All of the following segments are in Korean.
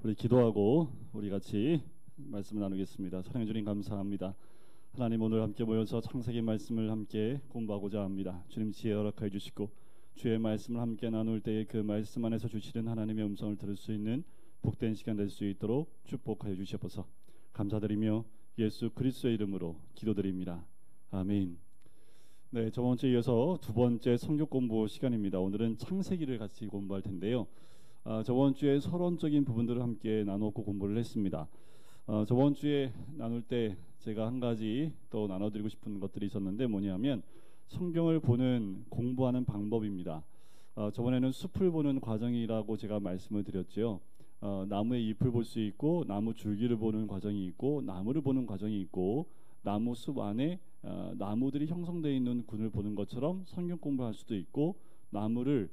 우리 기도하고 우리 같이 말씀을 나누겠습니다. 사랑해 주님 감사합니다. 하나님, 오늘 함께 모여서 창세기 말씀을 함께 공부하고자 합니다. 주님 지혜 허락하여 주시고 주의 말씀을 함께 나눌 때에 그 말씀 안에서 주시는 하나님의 음성을 들을 수 있는 복된 시간 될 수 있도록 축복하여 주시옵소서. 감사드리며 예수 그리스도의 이름으로 기도드립니다. 아멘. 네, 저번 주에 이어서 두 번째 성경 공부 시간입니다. 오늘은 창세기를 같이 공부할 텐데요. 저번 주에 서론적인 부분들을 함께 나누고 공부를 했습니다. 저번 주에 나눌 때 제가 한 가지 또 나눠드리고 싶은 것들이 있었는데 뭐냐면 성경을 보는 공부하는 방법입니다. 저번에는 숲을 보는 과정이라고 제가 말씀을 드렸죠. 나무의 잎을 볼 수 있고 나무 줄기를 보는 과정이 있고 나무를 보는 과정이 있고 나무 숲 안에 나무들이 형성되어 있는 군을 보는 것처럼 성경 공부할 수도 있고 나무를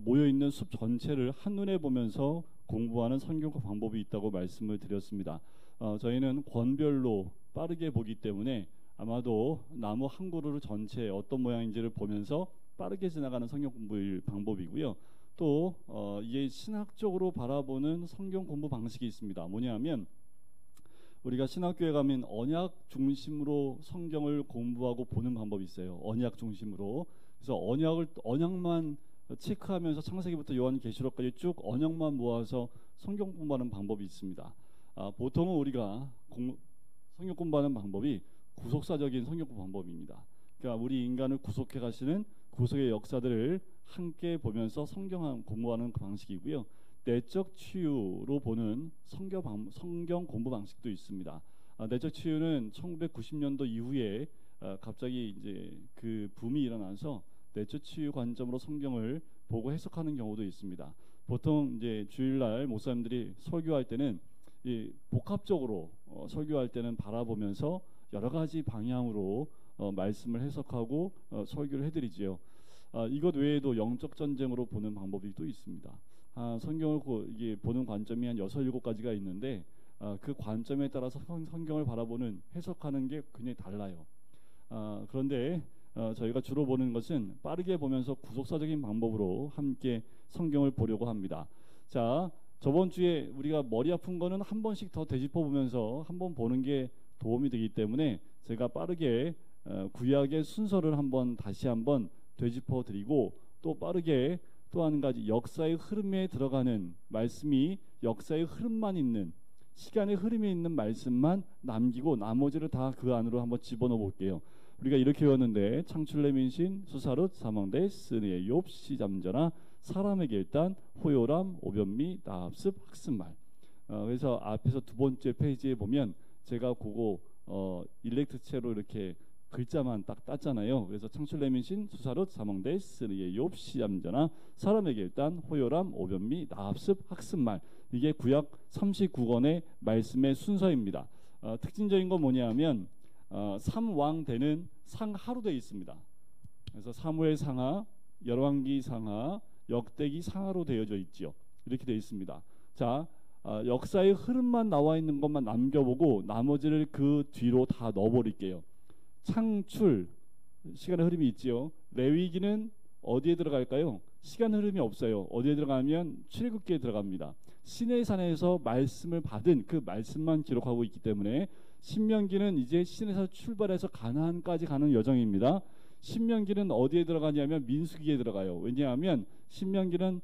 모여있는 숲 전체를 한눈에 보면서 공부하는 성경과 방법이 있다고 말씀을 드렸습니다. 저희는 권별로 빠르게 보기 때문에 아마도 나무 한 그루를 전체 어떤 모양인지를 보면서 빠르게 지나가는 성경 공부의 방법이고요. 또 이게 신학적으로 바라보는 성경 공부 방식이 있습니다. 뭐냐면 우리가 신학교에 가면 언약 중심으로 성경을 공부하고 보는 방법이 있어요. 언약 중심으로. 그래서 언약만 체크하면서 창세기부터 요한계시록까지 쭉 언약만 모아서 성경 공부하는 방법이 있습니다. 보통은 우리가 성경 공부하는 방법이 구속사적인 성경 공부 방법입니다. 그러니까 우리 인간을 구속해 가시는 구속의 역사들을 함께 보면서 성경 공부하는 그 방식이고요. 내적 치유로 보는 성경 공부 방식도 있습니다. 내적 치유는 1990년도 이후에 갑자기 이제 그 붐이 일어나서 내적 치유 관점으로 성경을 보고 해석하는 경우도 있습니다. 보통 이제 주일날 목사님들이 설교할 때는 이 복합적으로 설교할 때는 바라보면서 여러 가지 방향으로 말씀을 해석하고 설교를 해드리지요. 이것 외에도 영적 전쟁으로 보는 방법이 또 있습니다. 성경을 이게 보는 관점이 한 6, 7가지가 있는데 그 관점에 따라서 성경을 바라보는 해석하는 게 굉장히 달라요. 그런데 저희가 주로 보는 것은 빠르게 보면서 구속사적인 방법으로 함께 성경을 보려고 합니다. 자, 저번 주에 우리가 머리 아픈 거는 한 번씩 더 되짚어 보면서 한번 보는 게 도움이 되기 때문에 제가 빠르게 구약의 순서를 다시 한번 되짚어 드리고 또 빠르게 또 한 가지 역사의 흐름에 들어가는 말씀이 역사의 흐름만 있는 시간의 흐름에 있는 말씀만 남기고 나머지를 다 그 안으로 한번 집어넣어 볼게요. 우리가 이렇게 외웠는데 창출내 민신 수사롯 사망대 스니의 욥 시잠전하 사람에게 일단 호요람 오변미 나합습 학습말. 그래서 앞에서 두 번째 페이지에 보면 제가 그거 일렉트체로 이렇게 글자만 딱 땄잖아요. 그래서 창출내 민신 수사롯 사망대 스니의 욥 시잠전하 사람에게 일단 호요람 오변미 나합습 학습말. 이게 구약 39권의 말씀의 순서입니다. 특징적인 건 뭐냐면 3왕대는 상하로 되어 있습니다. 그래서 사무엘 상하, 열왕기 상하, 역대기 상하로 되어져 있지요. 이렇게 되어 있습니다. 자, 역사의 흐름만 나와 있는 것만 남겨보고 나머지를 그 뒤로 다 넣어버릴게요. 창출, 시간의 흐름이 있지요. 레위기는 어디에 들어갈까요? 시간 흐름이 없어요. 어디에 들어가면 출애굽기에 들어갑니다. 시내산에서 말씀을 받은 그 말씀만 기록하고 있기 때문에 신명기는 이제 시내에서 출발해서 가나안까지 가는 여정입니다. 신명기는 어디에 들어가냐면 민수기에 들어가요. 왜냐하면 신명기는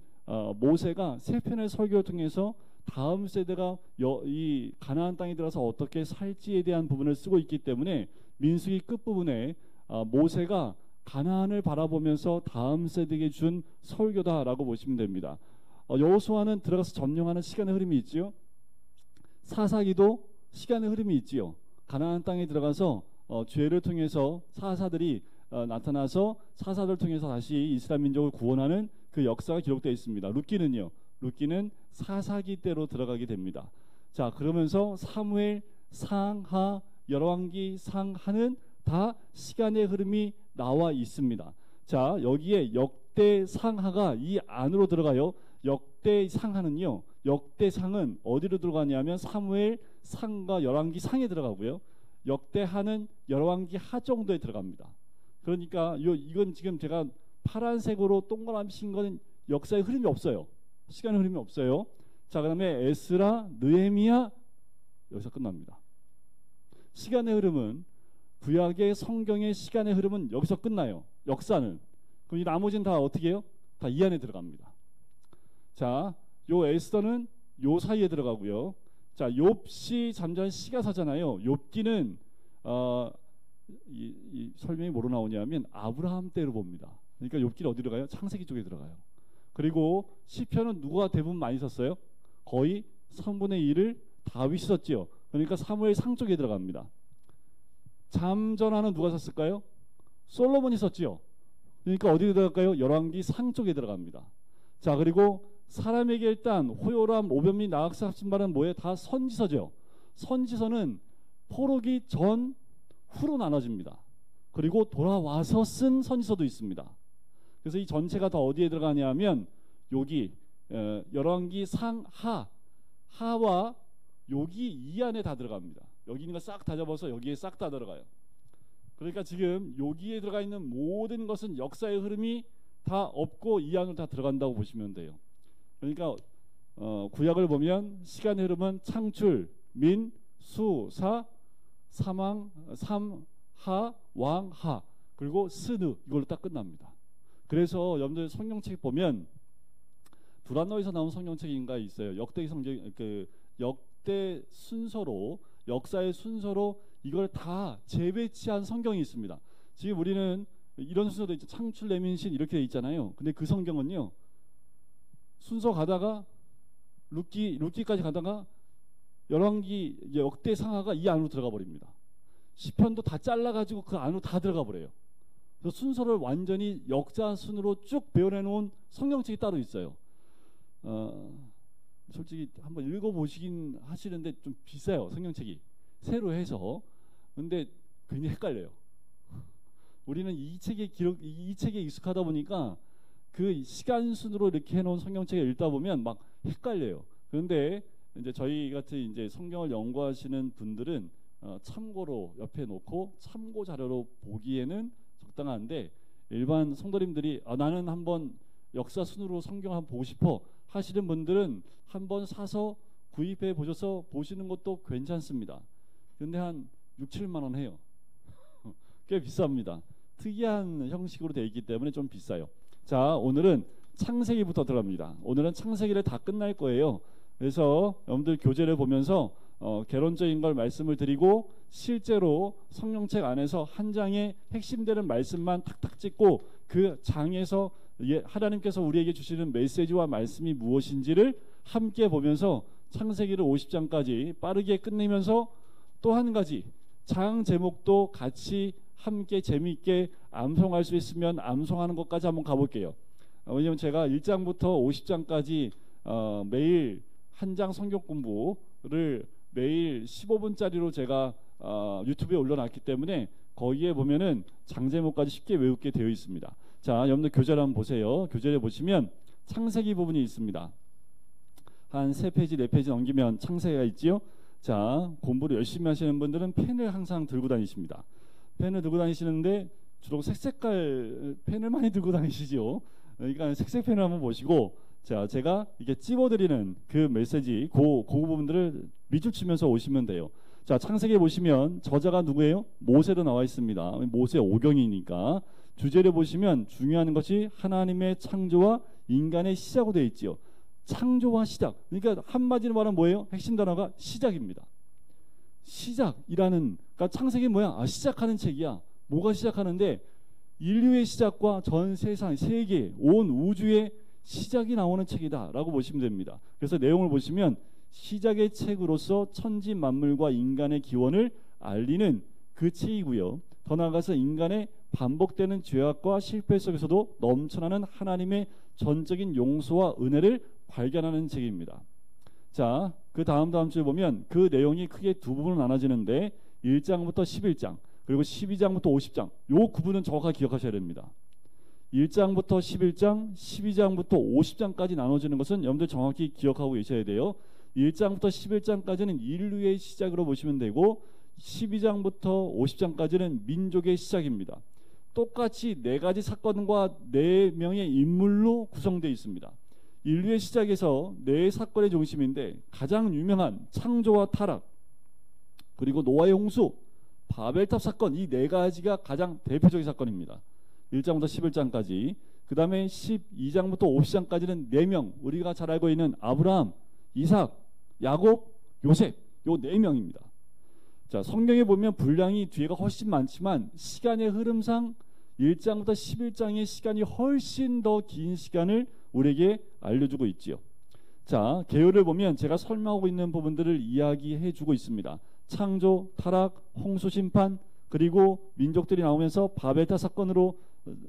모세가 세 편의 설교를 통해서 다음 세대가 이 가나안 땅에 들어서 어떻게 살지에 대한 부분을 쓰고 있기 때문에 민수기 끝부분에 모세가 가나안을 바라보면서 다음 세대에게 준 설교다라고 보시면 됩니다. 여호수아는 들어가서 점령하는 시간의 흐름이 있지요. 사사기도 시간의 흐름이 있지요. 가나안 땅에 들어가서 죄를 통해서 사사들이 나타나서 사사들 통해서 다시 이스라엘 민족을 구원하는 그 역사가 기록되어 있습니다. 룻기는요. 룻기는 사사기 때로 들어가게 됩니다. 자, 그러면서 사무엘, 상하, 열왕기, 상하는 다 시간의 흐름이 나와 있습니다. 자, 여기에 역대 상하가 이 안으로 들어가요. 역대 상하는요. 역대상은 어디로 들어가냐면 사무엘 상과 열왕기 상에 들어가고요. 역대하는 열왕기 하 정도에 들어갑니다. 그러니까 이건 지금 제가 파란색으로 동그라미 친 거는 역사의 흐름이 없어요. 시간의 흐름이 없어요. 자, 그다음에 에스라, 느헤미야 여기서 끝납니다. 시간의 흐름은 구약의 성경의 시간의 흐름은 여기서 끝나요. 역사는. 그럼 이 나머지는 다 어떻게 해요? 다 이 안에 들어갑니다. 자, 요 에스더는 요 사이에 들어가고요. 자, 욥시 잠잠 시가 사잖아요. 욥기는 이 설명이 뭐로 나오냐면 아브라함 때로 봅니다. 그러니까 욥기는 어디로 가요? 창세기 쪽에 들어가요. 그리고 시편은 누가 대부분 많이 썼어요? 거의 3분의 1을 다윗이 썼지요. 그러니까 사무엘상 쪽에 들어갑니다. 잠전하는 누가 썼을까요? 솔로몬이 썼지요. 그러니까 어디에 들어갈까요? 열왕기 상 쪽에 들어갑니다. 자, 그리고 사람에게 일단 호요람, 오변미, 나악사 합친말은 뭐예요? 다 선지서죠. 선지서는 포로기 전 후로 나눠집니다. 그리고 돌아와서 쓴 선지서도 있습니다. 그래서 이 전체가 다 어디에 들어가냐면 여기 열왕기 상하, 하와 여기 이 안에 다 들어갑니다. 여기 있는 거 싹 다 잡아서 여기에 싹 다 들어가요. 그러니까 지금 여기에 들어가 있는 모든 것은 역사의 흐름이 다 없고 이 안으로 다 들어간다고 보시면 돼요. 그러니까 구약을 보면 시간의 흐름은 창출, 민, 수, 사, 사망, 삼, 하, 왕, 하, 그리고 스느, 이걸로 딱 끝납니다. 그래서 여러분들 성경책 보면 두란노에서 나온 성경책인가 있어요. 역대 성경, 역대 순서로, 역사의 순서로 이걸 다 재배치한 성경이 있습니다. 지금 우리는 이런 순서도 있죠. 창출, 레민신 이렇게 돼 있잖아요. 근데 그 성경은요, 순서 가다가 룻기까지 가다가 열왕기, 역대 상하가 이 안으로 들어가 버립니다. 시편도 다 잘라가지고 그 안으로 다 들어가 버려요. 그래서 순서를 완전히 역자순으로 쭉 배워내놓은 성경책이 따로 있어요. 솔직히 한번 읽어보시긴 하시는데 좀 비싸요. 성경책이 새로 해서. 근데 굉장히 헷갈려요. 우리는 이 책의 이 책에 익숙하다 보니까 그 시간 순으로 이렇게 해놓은 성경책을 읽다 보면 막 헷갈려요. 그런데 이제 저희 같은 이제 성경을 연구하시는 분들은 참고로 옆에 놓고 참고 자료로 보기에는 적당한데, 일반 성도님들이 나는 한번 역사 순으로 성경 한번 보고 싶어 하시는 분들은 한번 사서 구입해 보셔서 보시는 것도 괜찮습니다. 근데 한 6, 7만 원 해요. 꽤 비쌉니다. 특이한 형식으로 되어 있기 때문에 좀 비싸요. 자, 오늘은 창세기부터 들어갑니다. 오늘은 창세기를 다 끝날 거예요. 그래서 여러분들 교재를 보면서 개론적인 걸 말씀을 드리고, 실제로 성경책 안에서 한 장에 핵심되는 말씀만 탁탁 찍고 그 장에서 하나님께서 우리에게 주시는 메시지와 말씀이 무엇인지를 함께 보면서 창세기를 50장까지 빠르게 끝내면서 또 한 가지 장 제목도 같이 함께 재미있게 암송할 수 있으면 암송하는 것까지 한번 가볼게요. 왜냐하면 제가 1장부터 50장까지 매일 한 장 성경 공부를 매일 15분짜리로 제가 유튜브에 올려놨기 때문에 거기에 보면은 장 제목까지 쉽게 외우게 되어 있습니다. 자, 여러분들 교재를 한번 보세요. 교재를 보시면 창세기 부분이 있습니다. 한 3페이지, 4페이지 넘기면 창세기가 있지요. 자, 공부를 열심히 하시는 분들은 펜을 항상 들고 다니십니다. 펜을 들고 다니시는데 주로 색색깔 펜을 많이 들고 다니시죠. 그러니까 색색 펜을 한번 보시고, 자, 제가 이게 찝어드리는 그 메시지, 그 부분들을 밑줄 치면서 오시면 돼요. 자, 창세기에 보시면 저자가 누구예요? 모세로 나와 있습니다. 모세 오경이니까. 주제를 보시면 중요한 것이 하나님의 창조와 인간의 시작으로 되어 있지요. 창조와 시작. 그러니까 한마디로 말하면 뭐예요? 핵심 단어가 시작입니다. 시작이라는, 그러니까 창세기 뭐야? 시작하는 책이야. 뭐가 시작하는데 인류의 시작과 전 세상, 세계, 온 우주의 시작이 나오는 책이다라고 보시면 됩니다. 그래서 내용을 보시면 시작의 책으로서 천지 만물과 인간의 기원을 알리는 그 책이고요. 더 나아가서 인간의 반복되는 죄악과 실패 속에서도 넘쳐나는 하나님의 전적인 용서와 은혜를 발견하는 책입니다. 자, 그 다음 주에 보면 그 내용이 크게 두 부분으로 나눠지는데 1장부터 11장 그리고 12장부터 50장, 요 구분은 정확하게 기억하셔야 됩니다. 1장부터 11장, 12장부터 50장까지 나눠지는 것은 여러분들 정확히 기억하고 계셔야 돼요. 1장부터 11장까지는 인류의 시작으로 보시면 되고, 12장부터 50장까지는 민족의 시작입니다. 똑같이 4가지 사건과 4명의 인물로 구성되어 있습니다. 인류의 시작에서 네 사건의 중심인데 가장 유명한 창조와 타락, 그리고 노아의 홍수, 바벨탑 사건, 이 네 가지가 가장 대표적인 사건입니다. 1장부터 11장까지. 그 다음에 12장부터 50장까지는 4명, 우리가 잘 알고 있는 아브라함, 이삭, 야곱, 요셉, 요 4명입니다. 자, 성경에 보면 분량이 뒤에가 훨씬 많지만 시간의 흐름상 1장부터 11장의 시간이 훨씬 더 긴 시간을 우리에게 알려주고 있지요. 자, 계율을 보면 제가 설명하고 있는 부분들을 이야기해주고 있습니다. 창조, 타락, 홍수 심판, 그리고 민족들이 나오면서 바벨탑 사건으로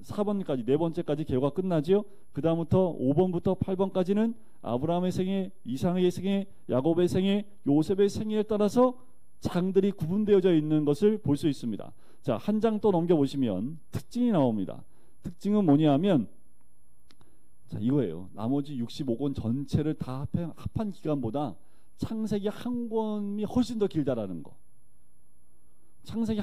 4번까지, 네 번째까지 계율가 끝나지요. 그 다음부터 5번부터 8번까지는 아브라함의 생애, 이삭의 생애, 야곱의 생애, 요셉의 생애에 따라서 장들이 구분되어져 있는 것을 볼 수 있습니다. 자, 한 장 또 넘겨보시면 특징이 나옵니다. 특징은 뭐냐면, 자, 이거예요. 나머지 65권 전체를 다 합한 기간보다 창세기 한 권이 훨씬 더 길다라는 거. 창세기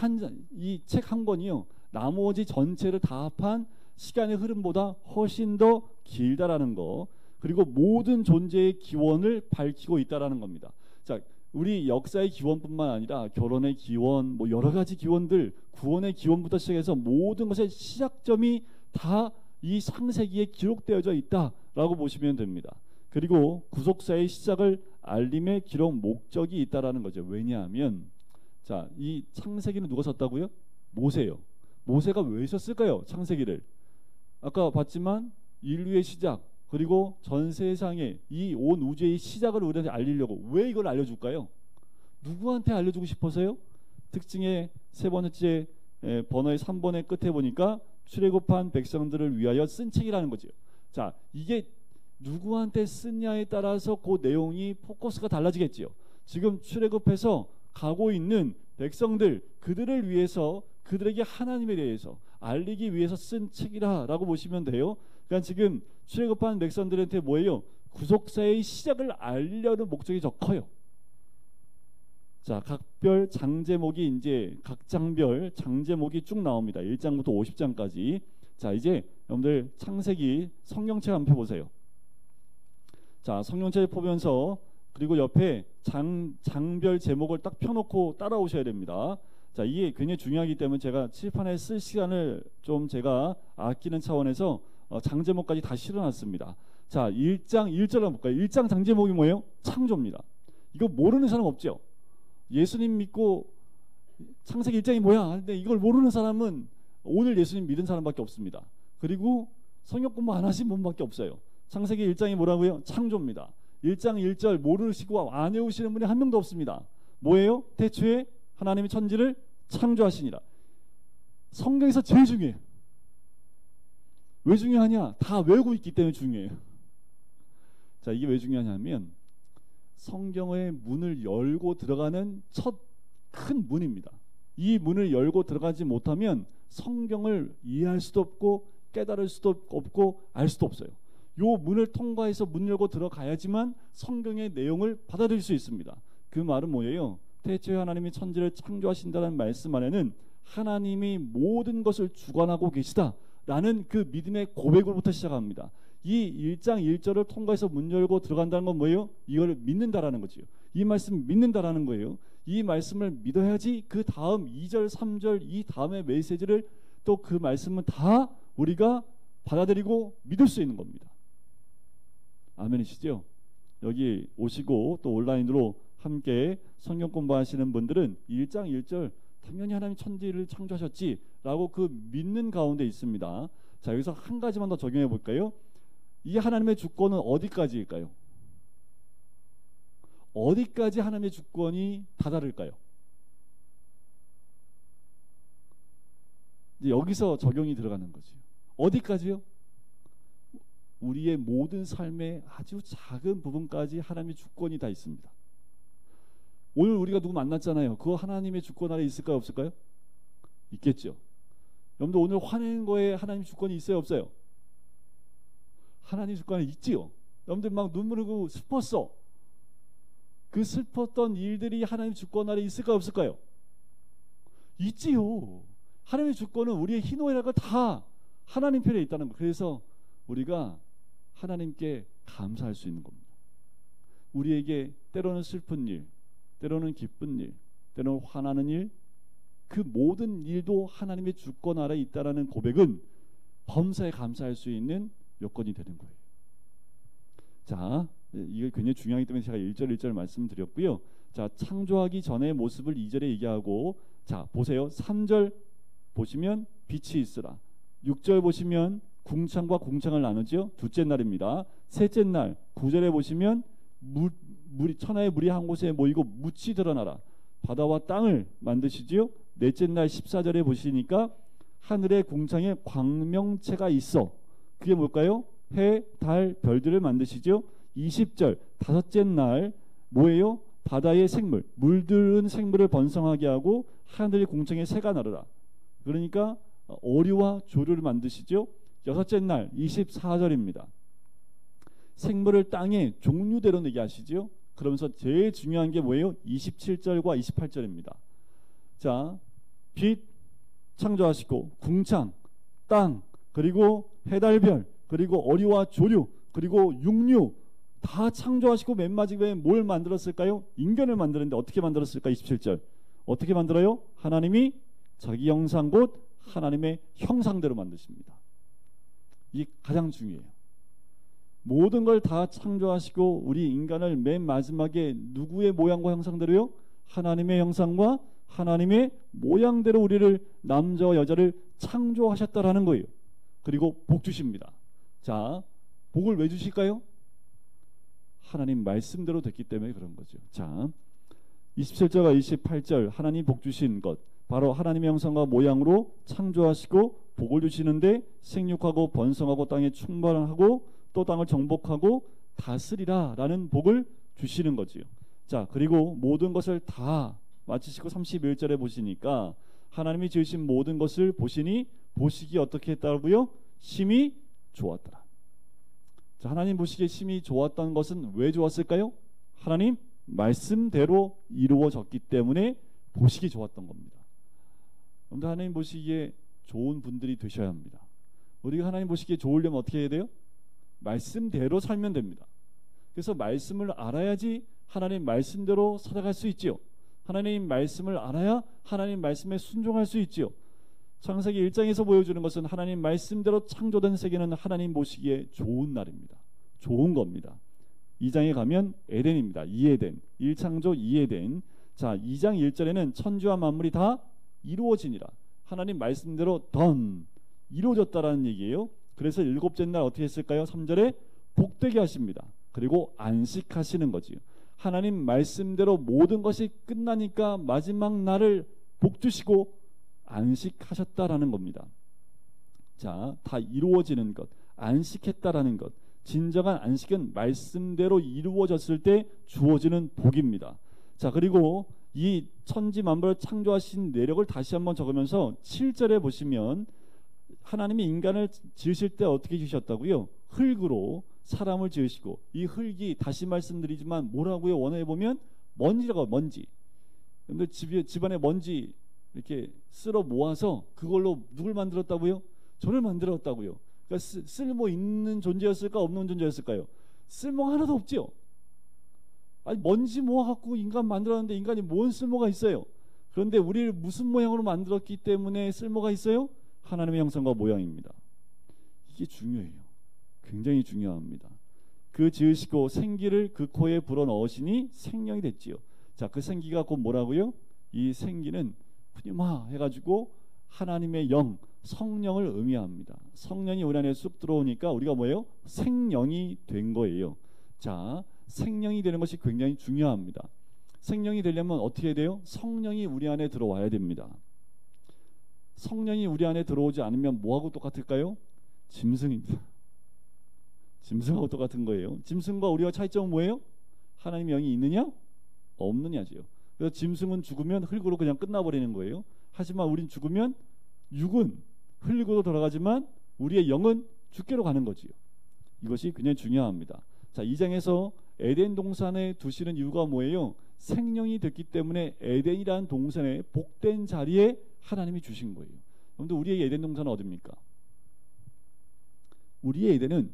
이 책 한 권이요, 나머지 전체를 다 합한 시간의 흐름보다 훨씬 더 길다라는 거. 그리고 모든 존재의 기원을 밝히고 있다라는 겁니다. 자, 우리 역사의 기원뿐만 아니라 결혼의 기원, 뭐 여러 가지 기원들, 구원의 기원부터 시작해서 모든 것의 시작점이 다 이 창세기에 기록되어져 있다라고 보시면 됩니다. 그리고 구속사의 시작을 알림의 기록 목적이 있다라는 거죠. 왜냐하면, 자, 이 창세기는 누가 썼다고요? 모세요. 모세가 왜 썼을까요? 창세기를. 아까 봤지만 인류의 시작, 그리고 전 세상의 이 온 우주의 시작을 우리한테 알리려고. 왜 이걸 알려줄까요? 누구한테 알려주고 싶어서요? 특징의 세 번째 번호의 3번의 끝에 보니까 출애굽한 백성들을 위하여 쓴 책이라는 거죠. 자, 이게 누구한테 쓰냐에 따라서 그 내용이 포커스가 달라지겠지요. 지금 출애굽해서 가고 있는 백성들, 그들을 위해서, 그들에게 하나님에 대해서 알리기 위해서 쓴 책이라고 보시면 돼요. 그러니까 지금 출애굽한 백성들한테 뭐예요? 구속사의 시작을 알리려는 목적이 더 커요. 자, 각별 장제목이 이제 각 장별 장제목이 쭉 나옵니다. 1장부터 50장까지. 자, 이제 여러분들 창세기 성경책 한번 펴보세요. 자, 성경책 보면서 그리고 옆에 장별 제목을 딱 펴놓고 따라오셔야 됩니다. 자, 이게 굉장히 중요하기 때문에 제가 칠판에 쓸 시간을 좀 제가 아끼는 차원에서 장제목까지 다 실어놨습니다. 자, 1장 1절 한번 볼까요? 1장 장제목이 뭐예요? 창조입니다. 이거 모르는 사람 없죠? 예수님 믿고 창세기 1장이 뭐야? 근데 이걸 모르는 사람은 오늘 예수님 믿은 사람밖에 없습니다. 그리고 성경 공부 안 하신 분밖에 없어요. 창세기 1장이 뭐라고요? 창조입니다. 1장 1절 모르시고 안 외우시는 분이 한 명도 없습니다. 뭐예요? 태초에 하나님이 천지를 창조하시니라. 성경에서 제일 중요해요. 왜 중요하냐? 다 외우고 있기 때문에 중요해요. 자, 이게 왜 중요하냐면 성경의 문을 열고 들어가는 첫 큰 문입니다. 이 문을 열고 들어가지 못하면 성경을 이해할 수도 없고 깨달을 수도 없고 알 수도 없어요. 요 문을 통과해서 문 열고 들어가야지만 성경의 내용을 받아들일 수 있습니다. 그 말은 뭐예요? 태초에 하나님이 천지를 창조하신다는 말씀 안에는 하나님이 모든 것을 주관하고 계시다라는 그 믿음의 고백으로부터 시작합니다. 이 1장 1절을 통과해서 문 열고 들어간다는 건 뭐예요? 이걸 믿는다라는 거죠. 이 말씀 믿는다라는 거예요. 이 말씀을 믿어야지 그 다음 2절 3절 이 다음의 메시지를 또 그 말씀은 다 우리가 받아들이고 믿을 수 있는 겁니다. 아멘이시죠? 여기 오시고 또 온라인으로 함께 성경 공부하시는 분들은 1장 1절 당연히 하나님 천지를 창조하셨지라고 그 믿는 가운데 있습니다. 자, 여기서 한 가지만 더 적용해 볼까요? 이 하나님의 주권은 어디까지일까요? 어디까지 하나님의 주권이 다다를까요? 이제 여기서 적용이 들어가는 거죠. 어디까지요? 우리의 모든 삶의 아주 작은 부분까지 하나님의 주권이 다 있습니다. 오늘 우리가 누구 만났잖아요. 그거 하나님의 주권 아래 있을까요? 없을까요? 있겠죠. 여러분들 오늘 화내는 거에 하나님 주권이 있어요? 없어요? 하나님 주권이 있지요. 여러분들 막 눈물 흘리고 슬펐어. 그 슬펐던 일들이 하나님 주권 아래 있을까요? 없을까요? 있지요. 하나님의 주권은 우리의 희노애락을 다 하나님 편에 있다는 거. 그래서 우리가 하나님께 감사할 수 있는 겁니다. 우리에게 때로는 슬픈 일, 때로는 기쁜 일, 때로는 화나는 일, 그 모든 일도 하나님의 주권 아래 있다라는 고백은 범사에 감사할 수 있는 요건이 되는 거예요. 자, 이게 굉장히 중요하기 때문에 제가 1절 1절 말씀드렸고요. 자, 창조하기 전의 모습을 2절에 얘기하고, 자 보세요. 3절 보시면 빛이 있으라. 6절 보시면 궁창과 궁창을 나누죠. 둘째 날입니다. 셋째 날 9절에 보시면 물이 천하의 물이 한 곳에 모이고 묻이 드러나라. 바다와 땅을 만드시지요. 넷째 날 14절에 보시니까 하늘의 궁창에 광명체가 있어. 그게 뭘까요? 해, 달, 별들을 만드시죠. 20절 다섯째 날 뭐예요? 바다의 생물, 물들은 생물을 번성하게 하고 하늘의 궁창에 새가 나르라. 그러니까 어류와 조류를 만드시죠. 여섯째 날 24절입니다. 생물을 땅에 종류대로 내게 하시죠. 그러면서 제일 중요한 게 뭐예요? 27절과 28절입니다. 자, 빛 창조하시고 궁창, 땅, 그리고 해달별, 그리고 어류와 조류, 그리고 육류 다 창조하시고 맨 마지막에 뭘 만들었을까요? 인간을 만드는데 어떻게 만들었을까? 27절 어떻게 만들어요? 하나님이 자기 형상 곧 하나님의 형상대로 만드십니다. 이게 가장 중요해요. 모든 걸 다 창조하시고 우리 인간을 맨 마지막에 누구의 모양과 형상대로요? 하나님의 형상과 하나님의 모양대로 우리를 남자와 여자를 창조하셨다라는 거예요. 그리고 복 주십니다. 자, 복을 왜 주실까요? 하나님 말씀대로 됐기 때문에 그런 거죠. 자, 27절과 28절 하나님 복 주신 것 바로 하나님의 형상과 모양으로 창조하시고 복을 주시는데 생육하고 번성하고 땅에 충만하고 또 땅을 정복하고 다스리라 라는 복을 주시는 거지요. 자, 그리고 모든 것을 다 마치시고 31절에 보시니까 하나님이 지으신 모든 것을 보시니 보시기 어떻게 했다고요? 심히 좋았더라. 자, 하나님 보시기에 심히 좋았던 것은 왜 좋았을까요? 하나님 말씀대로 이루어졌기 때문에 보시기 좋았던 겁니다. 그런데 하나님 보시기에 좋은 분들이 되셔야 합니다. 우리가 하나님 보시기에 좋으려면 어떻게 해야 돼요? 말씀대로 살면 됩니다. 그래서 말씀을 알아야지 하나님 말씀대로 살아갈 수 있지요. 하나님 말씀을 알아야 하나님 말씀에 순종할 수 있지요. 창세기 1장에서 보여주는 것은 하나님 말씀대로 창조된 세계는 하나님 보시기에 좋은 날입니다. 좋은 겁니다. 2장에 가면 에덴입니다. 이에덴, 1창조 2에덴. 자, 2장 1절에는 천지와 만물이 다 이루어지니라. 하나님 말씀대로 던 이루어졌다라는 얘기예요. 그래서 일곱째 날 어떻게 했을까요? 3절에 복되게 하십니다. 그리고 안식하시는 거지요. 하나님 말씀대로 모든 것이 끝나니까 마지막 날을 복 주시고 안식하셨다라는 겁니다. 자, 다 이루어지는 것, 안식했다라는 것. 진정한 안식은 말씀대로 이루어졌을 때 주어지는 복입니다. 자, 그리고 이 천지 만물을 창조하신 내력을 다시 한번 적으면서 7절에 보시면 하나님이 인간을 지으실 때 어떻게 지으셨다고요? 흙으로 사람을 지으시고, 이 흙이 다시 말씀드리지만 뭐라고요? 원어에 보면 먼지라고, 먼지. 근데 집안에 먼지 이렇게 쓸어 모아서 그걸로 누굴 만들었다고요? 저를 만들었다고요. 그러니까 쓸모 있는 존재였을까, 없는 존재였을까요? 쓸모가 하나도 없지요. 아니, 먼지 모아갖고 인간 만들었는데 인간이 뭔 쓸모가 있어요? 그런데 우리를 무슨 모양으로 만들었기 때문에 쓸모가 있어요? 하나님의 형상과 모양입니다. 이게 중요해요. 굉장히 중요합니다. 그 지으시고 생기를 그 코에 불어넣으시니 생명이 됐지요. 자, 그 생기가 곧 뭐라고요? 이 생기는 푸니마 해가지고 하나님의 영, 성령을 의미합니다. 성령이 우리 안에 쑥 들어오니까 우리가 뭐예요? 생령이 된 거예요. 자, 생령이 되는 것이 굉장히 중요합니다. 생령이 되려면 어떻게 해야 돼요? 성령이 우리 안에 들어와야 됩니다. 성령이 우리 안에 들어오지 않으면 뭐하고 똑같을까요? 짐승입니다. 짐승하고 똑같은 거예요. 짐승과 우리와 차이점은 뭐예요? 하나님의 영이 있느냐? 없느냐지요. 그래서 짐승은 죽으면 흙으로 그냥 끝나버리는 거예요. 하지만 우린 죽으면 육은 흙으로 돌아가지만 우리의 영은 주께로 가는 거지요. 이것이 굉장히 중요합니다. 자, 2장에서 에덴 동산에 두시는 이유가 뭐예요? 생명이 됐기 때문에 에덴이라는 동산에 복된 자리에 하나님이 주신 거예요. 그런데 우리의 에덴 동산은 어디입니까? 우리의 에덴은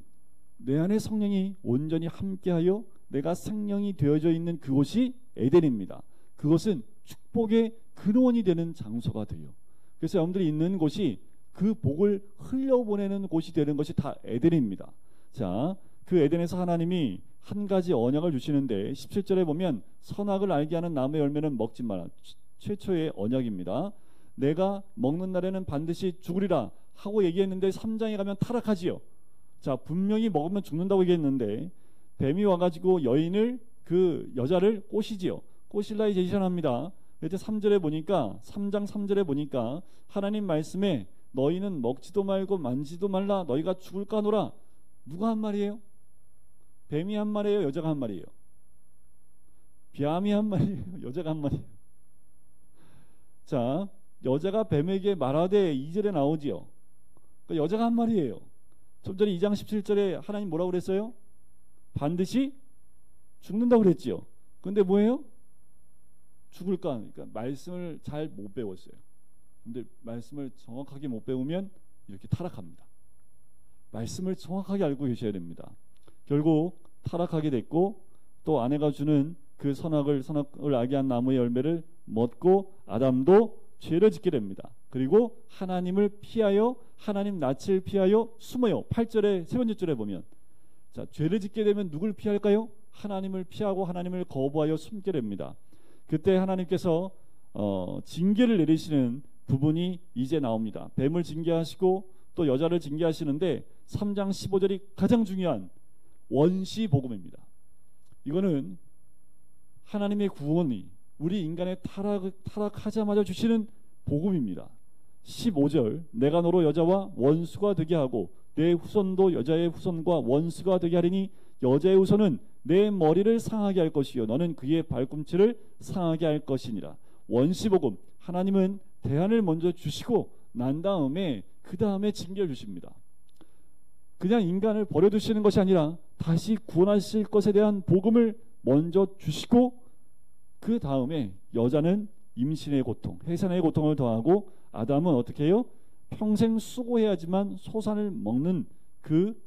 내 안에 성령이 온전히 함께하여 내가 생명이 되어져 있는 그곳이 에덴입니다. 그것은 축복의 근원이 되는 장소가 돼요. 그래서 여러분들이 있는 곳이 그 복을 흘려보내는 곳이 되는 것이 다 에덴입니다. 자, 그 에덴에서 하나님이 한 가지 언약을 주시는데 17절에 보면 선악을 알게 하는 나무의 열매는 먹지 마라. 최초의 언약입니다. 내가 먹는 날에는 반드시 죽으리라 하고 얘기했는데 3장에 가면 타락하지요. 자, 분명히 먹으면 죽는다고 얘기했는데 뱀이 와가지고 여인을, 그 여자를 꼬시지요. 꼬실라이 제시합니다. 그때 3절에 보니까, 3장 3절에 보니까 하나님 말씀에 너희는 먹지도 말고 만지도 말라, 너희가 죽을까 하노라. 누가 한 말이에요? 뱀이 한 말이에요? 여자가 한 말이에요? 뱀이 한 말이에요? 여자가 한 말이에요? 자, 여자가 뱀에게 말하되 2절에 나오지요. 그러니까 여자가 한 말이에요. 좀 전에 2장 17절에 하나님 뭐라고 그랬어요? 반드시 죽는다고 그랬지요. 근데 뭐예요? 죽을까? 그러니까 말씀을 잘 못 배웠어요. 근데 말씀을 정확하게 못 배우면 이렇게 타락합니다. 말씀을 정확하게 알고 계셔야 됩니다. 결국 타락하게 됐고, 또 아내가 주는 그 선악을 알게 한 나무의 열매를 먹고 아담도 죄를 짓게 됩니다. 그리고 하나님을 피하여, 하나님 낯을 피하여 숨어요. 8절에 세 번째 줄에 보면, 자, 죄를 짓게 되면 누굴 피할까요? 하나님을 피하고 하나님을 거부하여 숨게 됩니다. 그때 하나님께서 징계를 내리시는 부분이 이제 나옵니다. 뱀을 징계하시고 또 여자를 징계하시는데 3장 15절이 가장 중요한 원시 복음입니다. 이거는 하나님의 구원이 우리 인간의 타락하자마자 주시는 복음입니다. 15절, 내가 너로 여자와 원수가 되게 하고 내 후손도 여자의 후손과 원수가 되게 하리니 여자의 후손은 내 머리를 상하게 할 것이요 너는 그의 발꿈치를 상하게 할 것이니라. 원시복음, 하나님은 대안을 먼저 주시고 난 다음에 그 다음에 징계를 주십니다. 그냥 인간을 버려두시는 것이 아니라 다시 구원하실 것에 대한 복음을 먼저 주시고 그 다음에 여자는 임신의 고통, 해산의 고통을 더하고 아담은 어떻게 해요? 평생 수고해야지만 소산을 먹는 그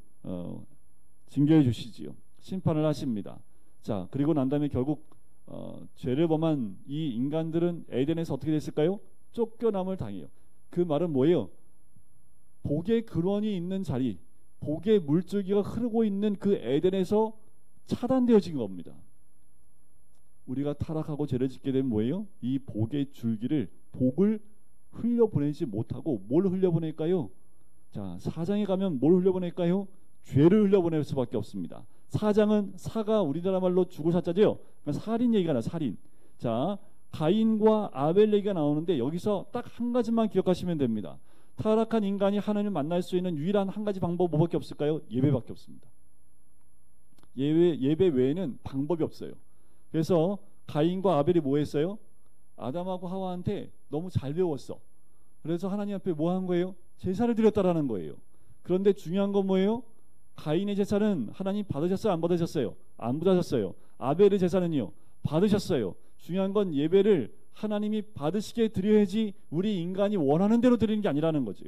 징계를 주시지요. 심판을 하십니다. 자, 그리고 난 다음에 결국 죄를 범한 이 인간들은 에덴에서 어떻게 됐을까요? 쫓겨남을 당해요. 그 말은 뭐예요? 복의 근원이 있는 자리, 복의 물줄기가 흐르고 있는 그 에덴에서 차단되어진 겁니다. 우리가 타락하고 죄를 짓게 되면 뭐예요? 이 복의 줄기를, 복을 흘려보내지 못하고 뭘 흘려보낼까요? 자, 4장에 가면 뭘 흘려보낼까요? 죄를 흘려보낼 수밖에 없습니다. 4장은 사가 우리나라 말로 죽을 사자죠. 그러니까 살인 얘기가 나와요. 살인. 자, 가인과 아벨 얘기가 나오는데 여기서 딱 한 가지만 기억하시면 됩니다. 타락한 인간이 하나님을 만날 수 있는 유일한 한 가지 방법 뭐밖에 없을까요? 예배밖에 없습니다. 예배 외에는 방법이 없어요. 그래서 가인과 아벨이 뭐 했어요? 아담하고 하와한테 너무 잘 배웠어. 그래서 하나님 앞에 뭐 한 거예요? 제사를 드렸다라는 거예요. 그런데 중요한 건 뭐예요? 가인의 제사는 하나님 받으셨어요? 안 받으셨어요? 안 받으셨어요. 아벨의 제사는요? 받으셨어요. 중요한 건 예배를 하나님이 받으시게 드려야지 우리 인간이 원하는 대로 드리는 게 아니라는 거죠.